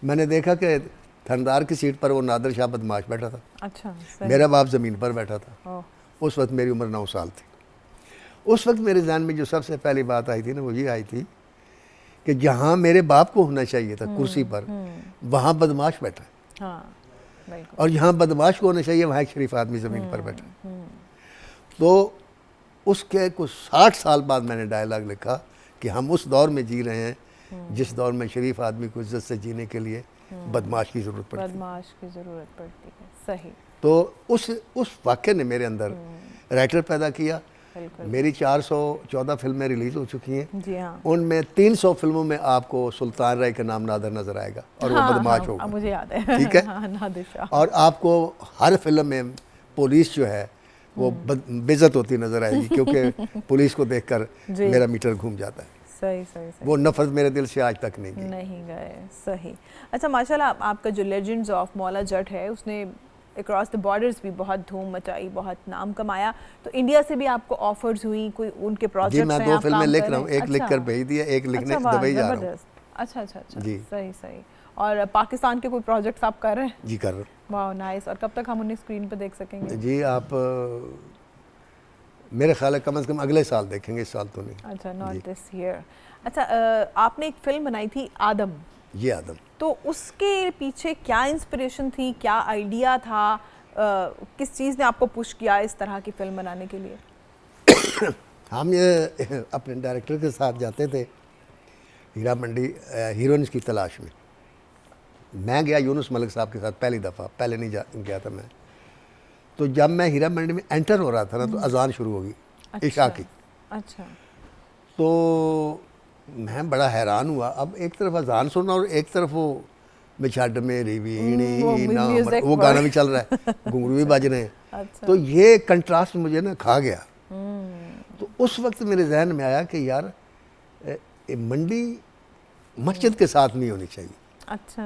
मैंने देखा कि थानेदार की सीट पर वो नादिर शाह बदमाश बैठा था। अच्छा। मेरा बाप ज़मीन पर बैठा था। उस वक्त मेरी उम्र 9 साल थी। उस वक्त मेरे ज़हन में जो सबसे पहली बात आई थी ना, वो ये आई थी कि जहाँ मेरे बाप को होना चाहिए था कुर्सी पर, वहाँ बदमाश बैठा है। हाँ, और यहाँ बदमाश को होना चाहिए, वहाँ एक शरीफ आदमी ज़मीन पर बैठा। तो उसके कुछ 60 साल बाद मैंने डायलॉग लिखा कि हम उस दौर में जी रहे हैं जिस दौर में शरीफ आदमी को इज्जत से जीने के लिए बदमाश की ज़रूरत पड़ती है। बदमाश की ज़रूरत पड़ती है। सही। तो उस वाक़े ने मेरे अंदर राइटर पैदा किया। मेरी 414 फिल्में रिलीज़ हो चुकी हैं। जी हाँ। उनमें 300 फिल्मों में आपको सुल्तान राय का नाम नादर नज़र आएगा और वो बदमाश होगा। मुझे याद है। ठीक है। नादिर शाह। और आपको हर फिल्म में पुलिस जो है वो बेइज्जत होती नज़र आएगी क्योंकि पुलिस को देखकर मेरा मीटर घूम जाता है। सही सही सही। वो नफरत मेरे दिल से आज तक नहीं गए। सही। अच्छा, माशाल्लाह आपका जो लेजेंड्स ऑफ मौला जट है उसने अक्रॉस द बॉर्डर्स भी बहुत धूम मचाई, बहुत नाम कमाया। तो इंडिया से भी आपको ऑफर्स हुई, कोई उनके प्रोजेक्ट्स हैं? जी, मैं 2 फिल्में लिख रहा हूँ, एक लिख कर भेज दिया, एक लिखने दुबई जा रहा हूँ। अच्छा अच्छा अच्छा। जी। सही सही। और पाकिस्तान के कोई प्रोजेक्ट्स आप कर रहे हैं? जी कर रहा हूँ। वाह नाइस। और कब तक हम उन्हें स्क्रीन पर देख सकेंगे? जी, आप मेरे ख्याल है कम से कम अगले साल देखेंगे, इस साल तो नहीं। अच्छा, नॉट दिस ईयर। अच्छा, आपने एक फिल्म बनाई थी आदम, ये आदम, तो उसके पीछे क्या इंस्पिरेशन थी, क्या आइडिया था, किस चीज़ ने आपको पुश किया इस तरह की फिल्म बनाने के लिए? हम ये अपने डायरेक्टर के साथ जाते थे हीरा मंडी हीरोइंस की तलाश में। मैं गया यूनुस मलिक साहब के साथ पहली दफ़ा, पहले नहीं गया था मैं। तो जब मैं हीरा मंडी में एंटर हो रहा था ना, तो अजान शुरू होगी इशा की। अच्छा। तो मैं बड़ा हैरान हुआ। अब एक तरफ अजान सुनना और एक तरफ वो बिछाड मेरी वीणी ना, वो गाना भी चल रहा है, घुंघरू भी बज रहे हैं। अच्छा। तो ये कंट्रास्ट मुझे ना खा गया। तो उस वक्त मेरे जहन में आया कि यार मंडी मस्जिद के साथ नहीं होनी चाहिए। अच्छा।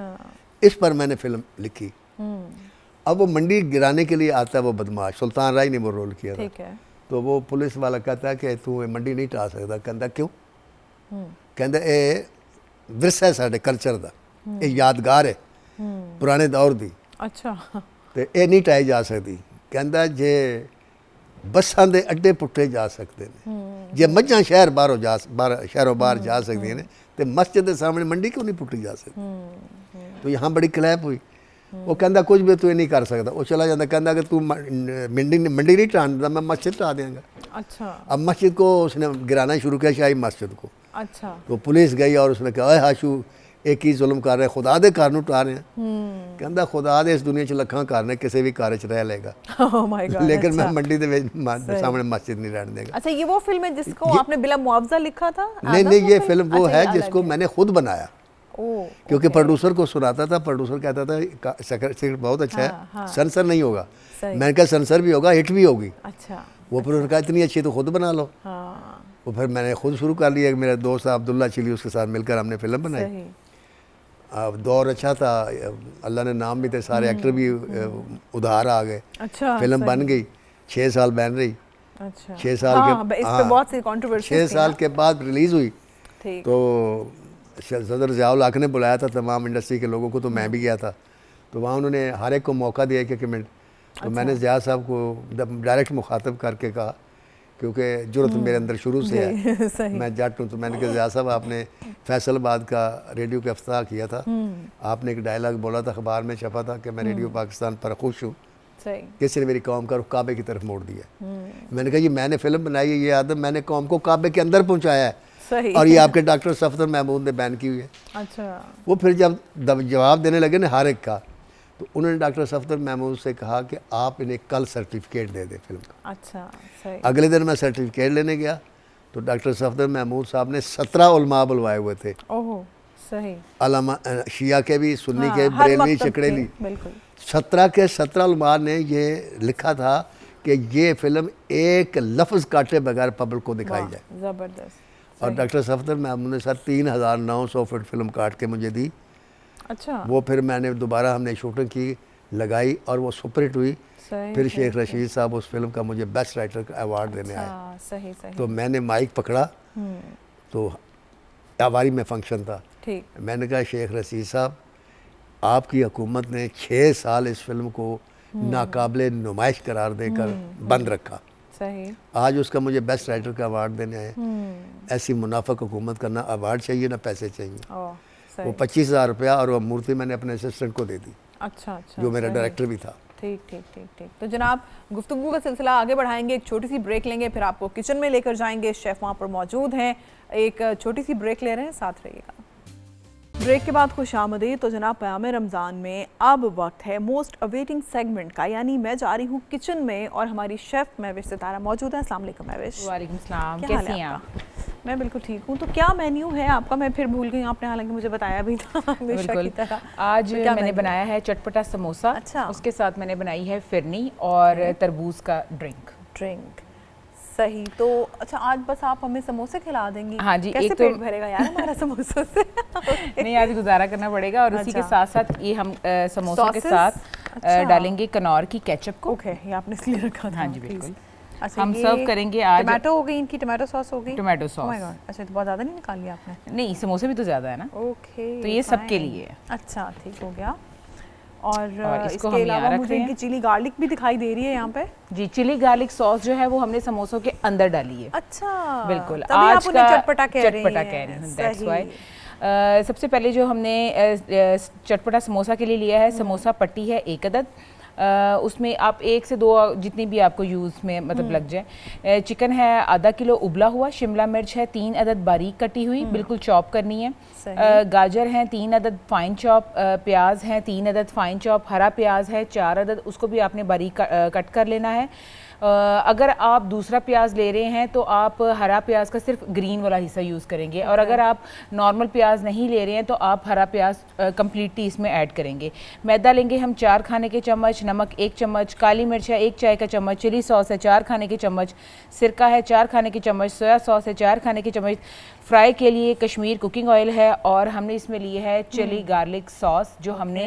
इस पर मैंने फिल्म लिखी। अब वो मंडी गिराने के लिए आता है वो बदमाश, सुल्तान राय ने वो रोल किया था। ठीक है। तो वो पुलिस वाला कहता है कि तू मंडी नहीं टा सकता। कहता क्यों? कहता ये विरसा है साडे कल्चर का, ये यादगार है पुराने दौर की। अच्छा। तो ये नहीं टाई जा सकती। कहता जे बसां दे अड्डे पुट्टे जा सकते हैं, जे मझां शहर शहरों बाहर जा सकती हैं, तो मस्जिद के सामने मंडी क्यों नहीं पुट्टी जा सकती? तो यहाँ बड़ी क्लैप हुई। वो कहता कुछ भी तू ये नहीं कर सकता। वो चला जाता, कहता कि तू मंडी नहीं टान देता, मैं मस्जिद टा देंगा। अच्छा। अब मस्जिद को उसने गिराना शुरू किया, शाही मस्जिद को। अच्छा। तो पुलिस गई और उसने कहा हाशू एक ही जुल्म कर रहे, खुदा दे घर नूं टा रहे हैं। कहता खुदा दे इस दुनिया च लखां घर ने, किसी भी घर च रह लेगा। Oh my God, लेकिन अच्छा। मैं मंडी के सामने मस्जिद नहीं रहने देगा। अच्छा, ये वो फिल्म है जिसको आपने बिला मुआवजा लिखा था? नहीं, ये फिल्म वो है जिसको मैंने खुद बनाया। क्योंकि प्रोड्यूसर को सुनाता था, प्रोड्यूसर कहता था सिगरेट बहुत अच्छा है, सेंसर नहीं होगा। मैंने कहा सेंसर भी होगा, हिट भी होगी। अच्छा। वो प्रोड्यूसर कहा इतनी अच्छी तो खुद बना लो। वो फिर मैंने खुद शुरू कर लिया। मेरा दोस्त अब्दुल्ला चिली, उसके साथ मिलकर हमने फिल्म बनाई। अब दौर अच्छा था, अल्लाह ने नाम भी थे, सारे एक्टर भी उधार आ गए। अच्छा। फिल्म बन गई, 6 साल बन रही। अच्छा। 6 साल के इस पे बहुत सी कंट्रोवर्सी 6 साल के बाद रिलीज़ हुई। ठीक। तो सदर ज़ियाउल हक ने बुलाया था तमाम इंडस्ट्री के लोगों को, तो मैं भी गया था। तो वहाँ उन्होंने हर एक को मौका दिया कि मिनट। तो मैंने ज़िया साहब को डायरेक्ट मुखातब करके कहा, क्योंकि जुर्रत मेरे अंदर शुरू से है, मैं जट हूँ। तो मैंने कहा ज़िया साहब आपने फैसलाबाद का रेडियो का इफ्तिताह किया था, आपने एक डायलॉग बोला था, अखबार में छपा था कि मैं रेडियो पाकिस्तान पर खुश हूँ, किसी ने मेरी कौम का रुख काबे की तरफ मोड़ दिया। मैंने कहा ये मैंने फिल्म बनाई है, ये आदम मैंने कौम को काबे के अंदर पहुँचाया है, और ये आपके डॉक्टर सफदर महमूद ने बैन की हुई है। अच्छा। वो फिर जब जवाब देने लगे ना हर एक का, तो उन्होंने डॉक्टर सफदर महमूद से कहा कि आप इन्हें कल सर्टिफिकेट दे दें फिल्म का। अच्छा, सही। अगले दिन मैं सर्टिफिकेट लेने गया, तो डॉक्टर सफदर महमूद साहब ने 17 उलमा बुलवाए हुए थे। ओह, सही। अलामा शिया के भी, सुन्नी के, बरेलवी, चकड़ेली, 17 के 17 उलमा ने ये लिखा था कि ये फिल्म एक लफ्ज़ काटे बगैर पब्लिक को दिखाई जाए। ज़बरदस्त। और डॉक्टर सफदर महमूद ने सर 3900 फुट फिल्म काट के मुझे दी। अच्छा। वो फिर मैंने दोबारा हमने शूटिंग की, लगाई, और वो सुपरहिट हुई। फिर शेख रशीद साहब उस फिल्म का मुझे बेस्ट राइटर का अवार्ड देने आए। सही सही। तो मैंने माइक पकड़ा, तो आवारी में फंक्शन था। ठीक। मैंने कहा शेख रशीद साहब, आपकी हुकूमत ने 6 साल इस फिल्म को नाकाबिले नुमाइश करार देकर बंद रखा। सही। आज उसका मुझे बेस्ट राइटर का अवार्ड देने आए। ऐसी मुनाफिक हुकूमत का ना अवार्ड चाहिए ना पैसे चाहिए। वो 25,000 रुपया और वो मूर्ति मैंने अपने असिस्टेंट को दे दी। अच्छा अच्छा। जो मेरा डायरेक्टर भी था। ठीक ठीक ठीक ठीक। तो जनाब, गुफ्तगू का सिलसिला आगे बढ़ाएंगे, एक छोटी सी ब्रेक लेंगे, फिर आपको किचन में लेकर जाएंगे, शेफ़ वहाँ पर मौजूद हैं। एक छोटी सी ब्रेक ले रहे हैं, साथ रहिएगा। ब्रेक के बाद खुश आमदीद। तो जनाब, क़याम रमज़ान में अब वक्त है मोस्ट अवेटिंग सेगमेंट का, यानी मैं जा रही हूँ किचन में और हमारी शेफ़ महविश सितारा मौजूद है। अस्सलाम वालेकुम महविश। वालेकुम सलाम, कैसी हैं आप? मैं बिल्कुल ठीक हूँ। तो क्या मेन्यू है आपका? मैं फिर भूल गई, आपने हालांकि मुझे बताया भी था हमेशा की तरह। आज मैंने बनाया है चटपटा समोसा। अच्छा। उसके साथ मैंने बनाई है फिरनी और तरबूज का ड्रिंक। सही। तो अच्छा, आज बस आप हमें समोसे खिला देंगी? हाँ जी। कैसे पेट भरेगा यार हमारा समोसों से? नहीं, आज गुजारा करना पड़ेगा। और उसी के साथ साथ ये हम समोसों के साथ डालेंगे कनौर की केचप को। ओके, ये आपने इसलिए रखा था? हाँ जी बिल्कुल। हम सर्व करेंगे आज। टमाटो हो गई इनकी, टमाटो सॉस हो गई। Tomato sauce. Oh my God. अच्छा, तो बहुत ज़्यादा नहीं निकाल लिया आपने? नहीं, समोसे भी तो ज़्यादा है ना। ओके, तो ये सबके लिए। अच्छा, ठीक हो गया। और इसको इसके हम अलावा यहाँ रख मुझे रहे इनकी हैं। चिली गार्लिक भी दिखाई दे रही है यहाँ पे। जी, चिली गार्लिक सॉस जो है वो हमने समोसों के अंदर डाली है। अच्छा, बिल्कुल, तभी आप उन्हें चटपटा कह रही हैं, दैट्स सही। व्हाई। सबसे पहले जो हमने चटपटा समोसा के लिए लिया है, समोसा पट्टी है 1 अदद। उसमें आप 1 से 2 जितनी भी आपको यूज़ में मतलब लग जाए। चिकन है आधा किलो उबला हुआ, शिमला मिर्च है 3 अदद बारीक कटी हुई, बिल्कुल चॉप करनी है। गाजर हैं 3 अदद फाइन चॉप, प्याज हैं 3 अदद फाइन चॉप, हरा प्याज है 4 अदद, उसको भी आपने बारीक कट कर लेना है। अगर आप दूसरा प्याज ले रहे हैं तो आप हरा प्याज का सिर्फ ग्रीन वाला हिस्सा यूज़ करेंगे, और अगर आप नॉर्मल प्याज नहीं ले रहे हैं तो आप हरा प्याज कम्प्लीटली इसमें ऐड करेंगे। मैदा लेंगे हम 4 खाने के चम्मच, नमक 1 चम्मच, काली मिर्च है 1 चाय का चम्मच, चिली सॉस है 4 खाने के चम्मच, सिरका है 4 खाने के चम्मच, सोया सॉस है 4 खाने के चम्मच, फ्राई के लिए कश्मीर कुकिंग ऑयल है, और हमने इसमें लिए है चिली गार्लिक सॉस जो हमने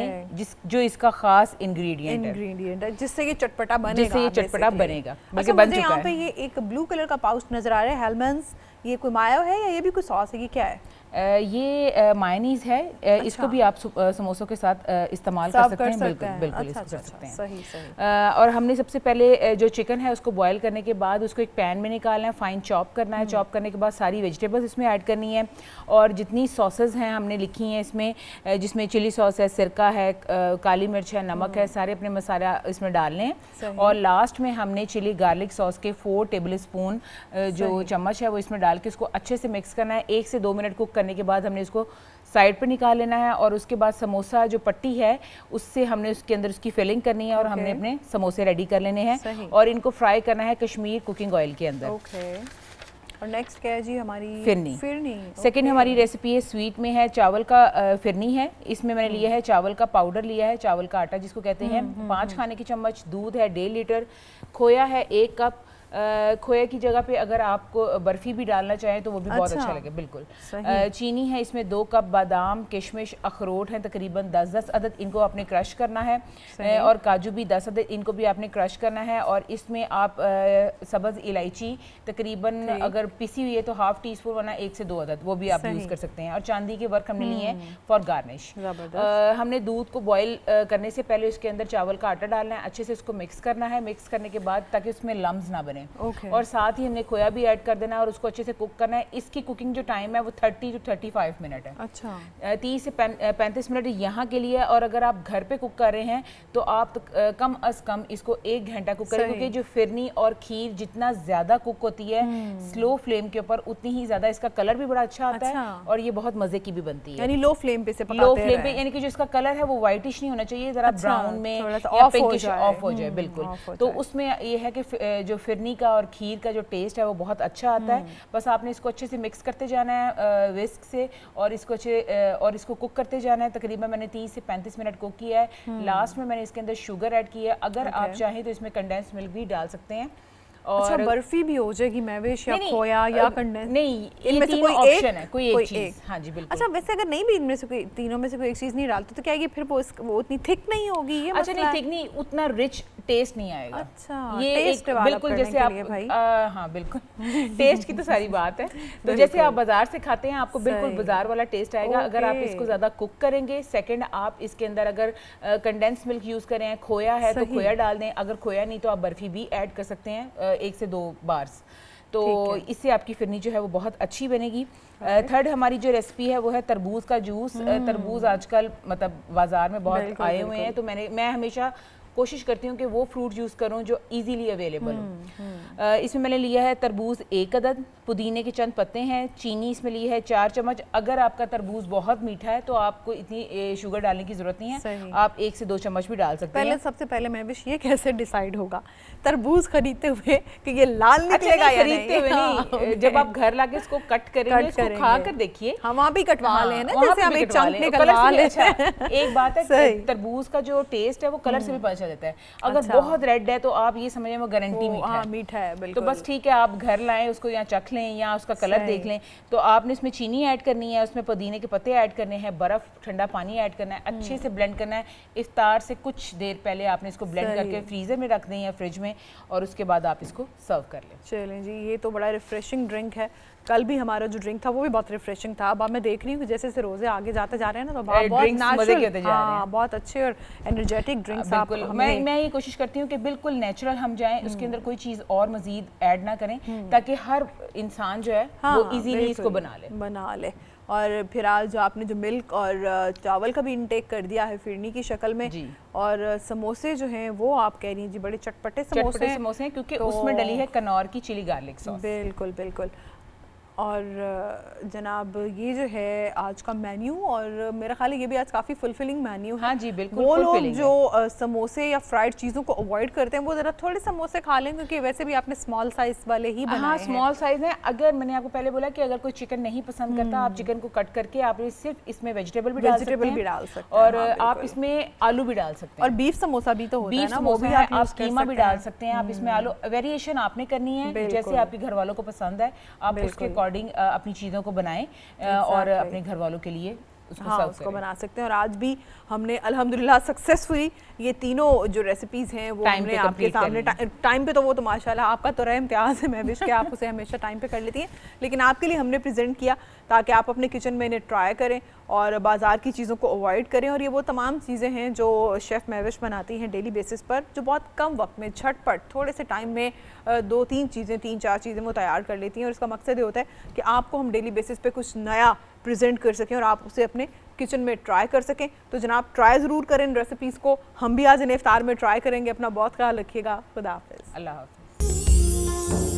जो इसका खास इंग्रेडिएंट है जिससे ये चटपटा बनेगा। जिससे ये चटपटा बनेगा। अच्छा, मुझे यहाँ पे ये एक ब्लू कलर का पाउच नजर आ रहा है, हेलमंस, ये कोई मायो है या ये भी कोई सॉस है, ये क्या है? ये मायनीज है। अच्छा। इसको भी आप समोसों के साथ इस्तेमाल कर सकते हैं। बिल्कुल इसको कर सकते हैं। सही। और हमने सबसे पहले जो चिकन है उसको बॉयल करने के बाद उसको एक पैन में निकालना है, फाइन चॉप करना है। चॉप करने के बाद सारी वेजिटेबल्स इसमें ऐड करनी है, और जितनी सॉसेज हैं हमने लिखी हैं इसमें, जिसमें चिली सॉस है, सिरका है, काली मिर्च है, नमक है, सारे अपने मसाला इसमें डालने हैं। और लास्ट में हमने चिली गार्लिक सॉस के 4 टेबल स्पून जो चम्मच है वो इसमें डाल के उसको अच्छे से मिक्स करना है। 1 से 2 मिनट कुक करने के बाद हमने इसको साइड पर निकाल लेना है, और उसके बाद समोसा जो पट्टी है उससे हमने उसके अंदर उसकी फिलिंग करनी है, और हमने अपने समोसे रेडी कर लेने हैं, और इनको फ्राई करना है कश्मीर कुकिंग ऑयल के अंदर। और नेक्स्ट क्या है जी? हमारी फिरनी। सेकंड हमारी रेसिपी है स्वीट में है, चावल का फिरनी है। इसमें मैंने लिया है चावल का पाउडर, लिया है चावल का आटा जिसको कहते हैं, 5 खाने के चम्मच, दूध है 1.5 लीटर, खोया है 1 कप। खोए की जगह पे अगर आपको बर्फ़ी भी डालना चाहें तो वो भी बहुत अच्छा लगे। बिल्कुल। चीनी है इसमें 2 कप, बादाम, किशमिश, अखरोट हैं तकरीबन 10-10 अदद, इनको आपने क्रश करना है, और काजू भी 10 अदद, इनको भी आपने क्रश करना है। और इसमें आप सब्ज़ इलायची तकरीबन अगर पिसी हुई है तो ½ टीस्पून, वरना 1 से 2 अदद, वो भी आप यूज़ कर सकते हैं। और चांदी के वर्क हमने लिए हैं फॉर गार्निश। हमने दूध को बॉयल करने से पहले उसके अंदर चावल का आटा डालना है, अच्छे से उसको मिक्स करना है। मिक्स करने के बाद ताकि उसमें लम्स ना बने, और साथ ही हमने खोया भी ऐड कर देना है, और उसको अच्छे से कुक करना है। इसकी कुकिंग जो टाइम है वो 30 to 35 मिनट है। अच्छा। 30 से 35 मिनट यहाँ के लिए, और अगर आप घर पे कुक कर रहे हैं तो आप कम अज कम इसको 1 घंटा कुक करें, क्योंकि जो फिरनी और खीर जितना ज्यादा कुक होती है स्लो फ्लेम के ऊपर, उतनी ही ज्यादा इसका कलर भी बड़ा अच्छा आता है, और ये बहुत मजे की भी बनती है। यानी लो फ्लेम पे से पकाते हैं। लो फ्लेम पे, यानी कि जो इसका कलर है वो व्हाइटिश नहीं होना चाहिए, जरा ब्राउन में या पिंकिश ऑफ हो जाए। बिल्कुल। तो उसमें ये है कि जो फिरनी का और खीर का जो टेस्ट है वो बहुत अच्छा आता है। बस आपने इसको अच्छे से मिक्स करते जाना है विस्क से, और इसको कुक करते जाना है। तकरीबन मैंने 30 से 35 मिनट कुक किया है। लास्ट में मैंने इसके अंदर शुगर ऐड की है, अगर आप चाहें तो इसमें कंडेंस मिल्क भी डाल सकते हैं। और अच्छा, बर्फी भी हो जाएगी, मैविश या खोया या कंडेंस? नहीं, इनमें से कोई ऑप्शन है, कोई एक चीज। हाँ जी बिल्कुल। अच्छा, वैसे अगर नहीं भी इनमें से कोई, तीनों में से कोई एक चीज नहीं डालते तो क्या ये फिर वो उतनी थिक नहीं होगी? ये अच्छा, नहीं थिक नहीं, उतना रिच टेस्ट नहीं आएगा। अच्छा, ये टेस्ट बिल्कुल जैसे आप भाई। हाँ बिल्कुल, टेस्ट की तो सारी बात है। तो जैसे आप बाजार से खाते हैं आपको बिल्कुल बाजार वाला टेस्ट आएगा। अगर आप इसको ज्यादा कुक करेंगे, सेकंड आप इसके अंदर अगर कंडेंस मिल्क यूज करें, खोया है तो खोया डाल दें, अगर खोया नहीं तो आप बर्फी भी ऐड कर सकते हैं 1 से 2 बार। तो इससे आपकी फिरनी जो है वो बहुत अच्छी बनेगी। थर्ड हमारी जो रेसिपी है वो है तरबूज का जूस। तरबूज आजकल मतलब बाजार में बहुत आए हुए हैं, तो मैं हमेशा कोशिश करती हूँ कि वो फ्रूट यूज़ करूँ जो इजीली अवेलेबल हो। इसमें मैंने लिया है तरबूज 1 अदद, पुदीने के चंद पत्ते हैं, चीनी इसमें ली है 4 चम्मच। अगर आपका तरबूज बहुत मीठा है तो आपको इतनी शुगर डालने की जरूरत नहीं है, आप 1 से 2 चम्मच भी डाल सकते हैं। सबसे पहले मैं विश ये कैसे डिसाइड होगा तरबूज खरीदते हुए कि ये लाल निकलेगा या खरीदते हुए नहीं, जब आप घर लाके इसको कट करेंगे, इसको खा कर देखिए। हम वहाँ भी कटवा लें ना, जैसे हम एक चंक निकलवा लेते हैं। एक बात है, तरबूज का जो टेस्ट है वो कलर से भी पता हो जाता है। अगर बहुत रेड है तो आप ये समझें वो गारंटी मीठा है। मीठा है तो बिल्कुल। बस ठीक है, आप घर लाएं उसको, या चख लें या उसका कलर देख लें। तो आपने इसमें चीनी ऐड करनी है, उसमें पुदीने के पत्ते ऐड करने हैं, बर्फ़ ठंडा पानी ऐड करना है, अच्छे से ब्लेंड करना है। इफ्तार से कुछ देर पहले आपने इसको ब्लेंड करके फ्रीज़र में रख दें या फ्रिज में, और उसके बाद आप इसको सर्व कर लें। चलें जी, ये तो बड़ा रिफ्रेशिंग ड्रिंक है। कल भी हमारा जो ड्रिंक था वो भी बहुत रिफ्रेशिंग था। अब मैं देख रही हूँ कि जैसे जैसे रोजे आगे जाते जा रहे हैं ना, तो बहुत नेचुरल, हाँ बहुत अच्छे और एनर्जेटिक ड्रिंक्स आप हमें। मैं ये कोशिश करती हूँ कि बिल्कुल नेचुरल हम जाएं, उसके अंदर कोई चीज़ और मजीद ऐड ना करें, ताकि हर इंसान जो है वो इजीली इसको बना ले। और फिर आज आपने जो मिल्क और चावल का भी इंटेक कर दिया है फिरनी की शक्ल में जी। और समोसे जो हैं वो आप कह रही हैं जी बड़े चटपटे समोसे हैं, क्योंकि उसमें डली है कनौर की चिली गार्लिक सॉस। बिल्कुल बिल्कुल। और जनाब ये जो है आज का मेन्यू, और मेरा ख्याल है ये भी आज काफ़ी फुलफिलिंग मेन्यू है। हाँ जी बिल्कुल। वो लोग जो समोसे या फ्राइड चीज़ों को अवॉइड करते हैं वो ज़रा थोड़े समोसे खा लें, क्योंकि वैसे भी आपने स्मॉल साइज़ वाले ही बनाए हैं। हाँ स्मॉल साइज़ हैं। अगर मैंने आपको पहले बोला कि अगर कोई चिकन नहीं पसंद करता, आप चिकन को कट करके आप सिर्फ इसमें वेजिटेबल भी डाल सकते हैं, और आप इसमें आलू भी डाल सकते हैं। और बीफ समोसा भी तो होता है ना, वो भी आप कीमा भी डाल सकते हैं। आप इसमें आलू वेरिएशन आपने करनी है, जैसे आपके घर वालों को पसंद है आप उसके अकॉर्डिंग अपनी चीज़ों को बनाएं और अपने घर वालों के लिए उसको बना सकते हैं। और आज भी हमने अल्हम्दुलिल्लाह सक्सेसफुली ये तीनों जो रेसिपीज़ हैं वो हमने आपके सामने टाइम पे, तो वो तो माशाल्लाह आपका तो रहा इम्तियाज़ है, मैं विश कि आप उसे हमेशा टाइम पे कर लेती हैं, लेकिन आपके लिए हमने प्रेजेंट किया ताकि आप अपने किचन में इन्हें ट्राई करें और बाज़ार की चीज़ों को अवॉइड करें। और ये वो तमाम चीज़ें हैं जो शेफ़ महविश बनाती हैं डेली बेसिस पर, जो बहुत कम वक्त में झटपट थोड़े से टाइम में 2-3 चीज़ें 3-4 चीज़ें वो तैयार कर लेती हैं। और इसका मकसद ये होता है कि आपको हम डेली बेसिस पे कुछ नया प्रेजेंट कर सकें और आप उसे अपने किचन में ट्राई कर सकें। तो जनाब ट्राई ज़रूर करें इन रेसिपीज़ को, हम भी आज इन इफ्तार में ट्राई करेंगे। अपना बहुत ख्याल रखिएगा। खुदा हाफ़िज़। अल्लाह हाफ़िज़।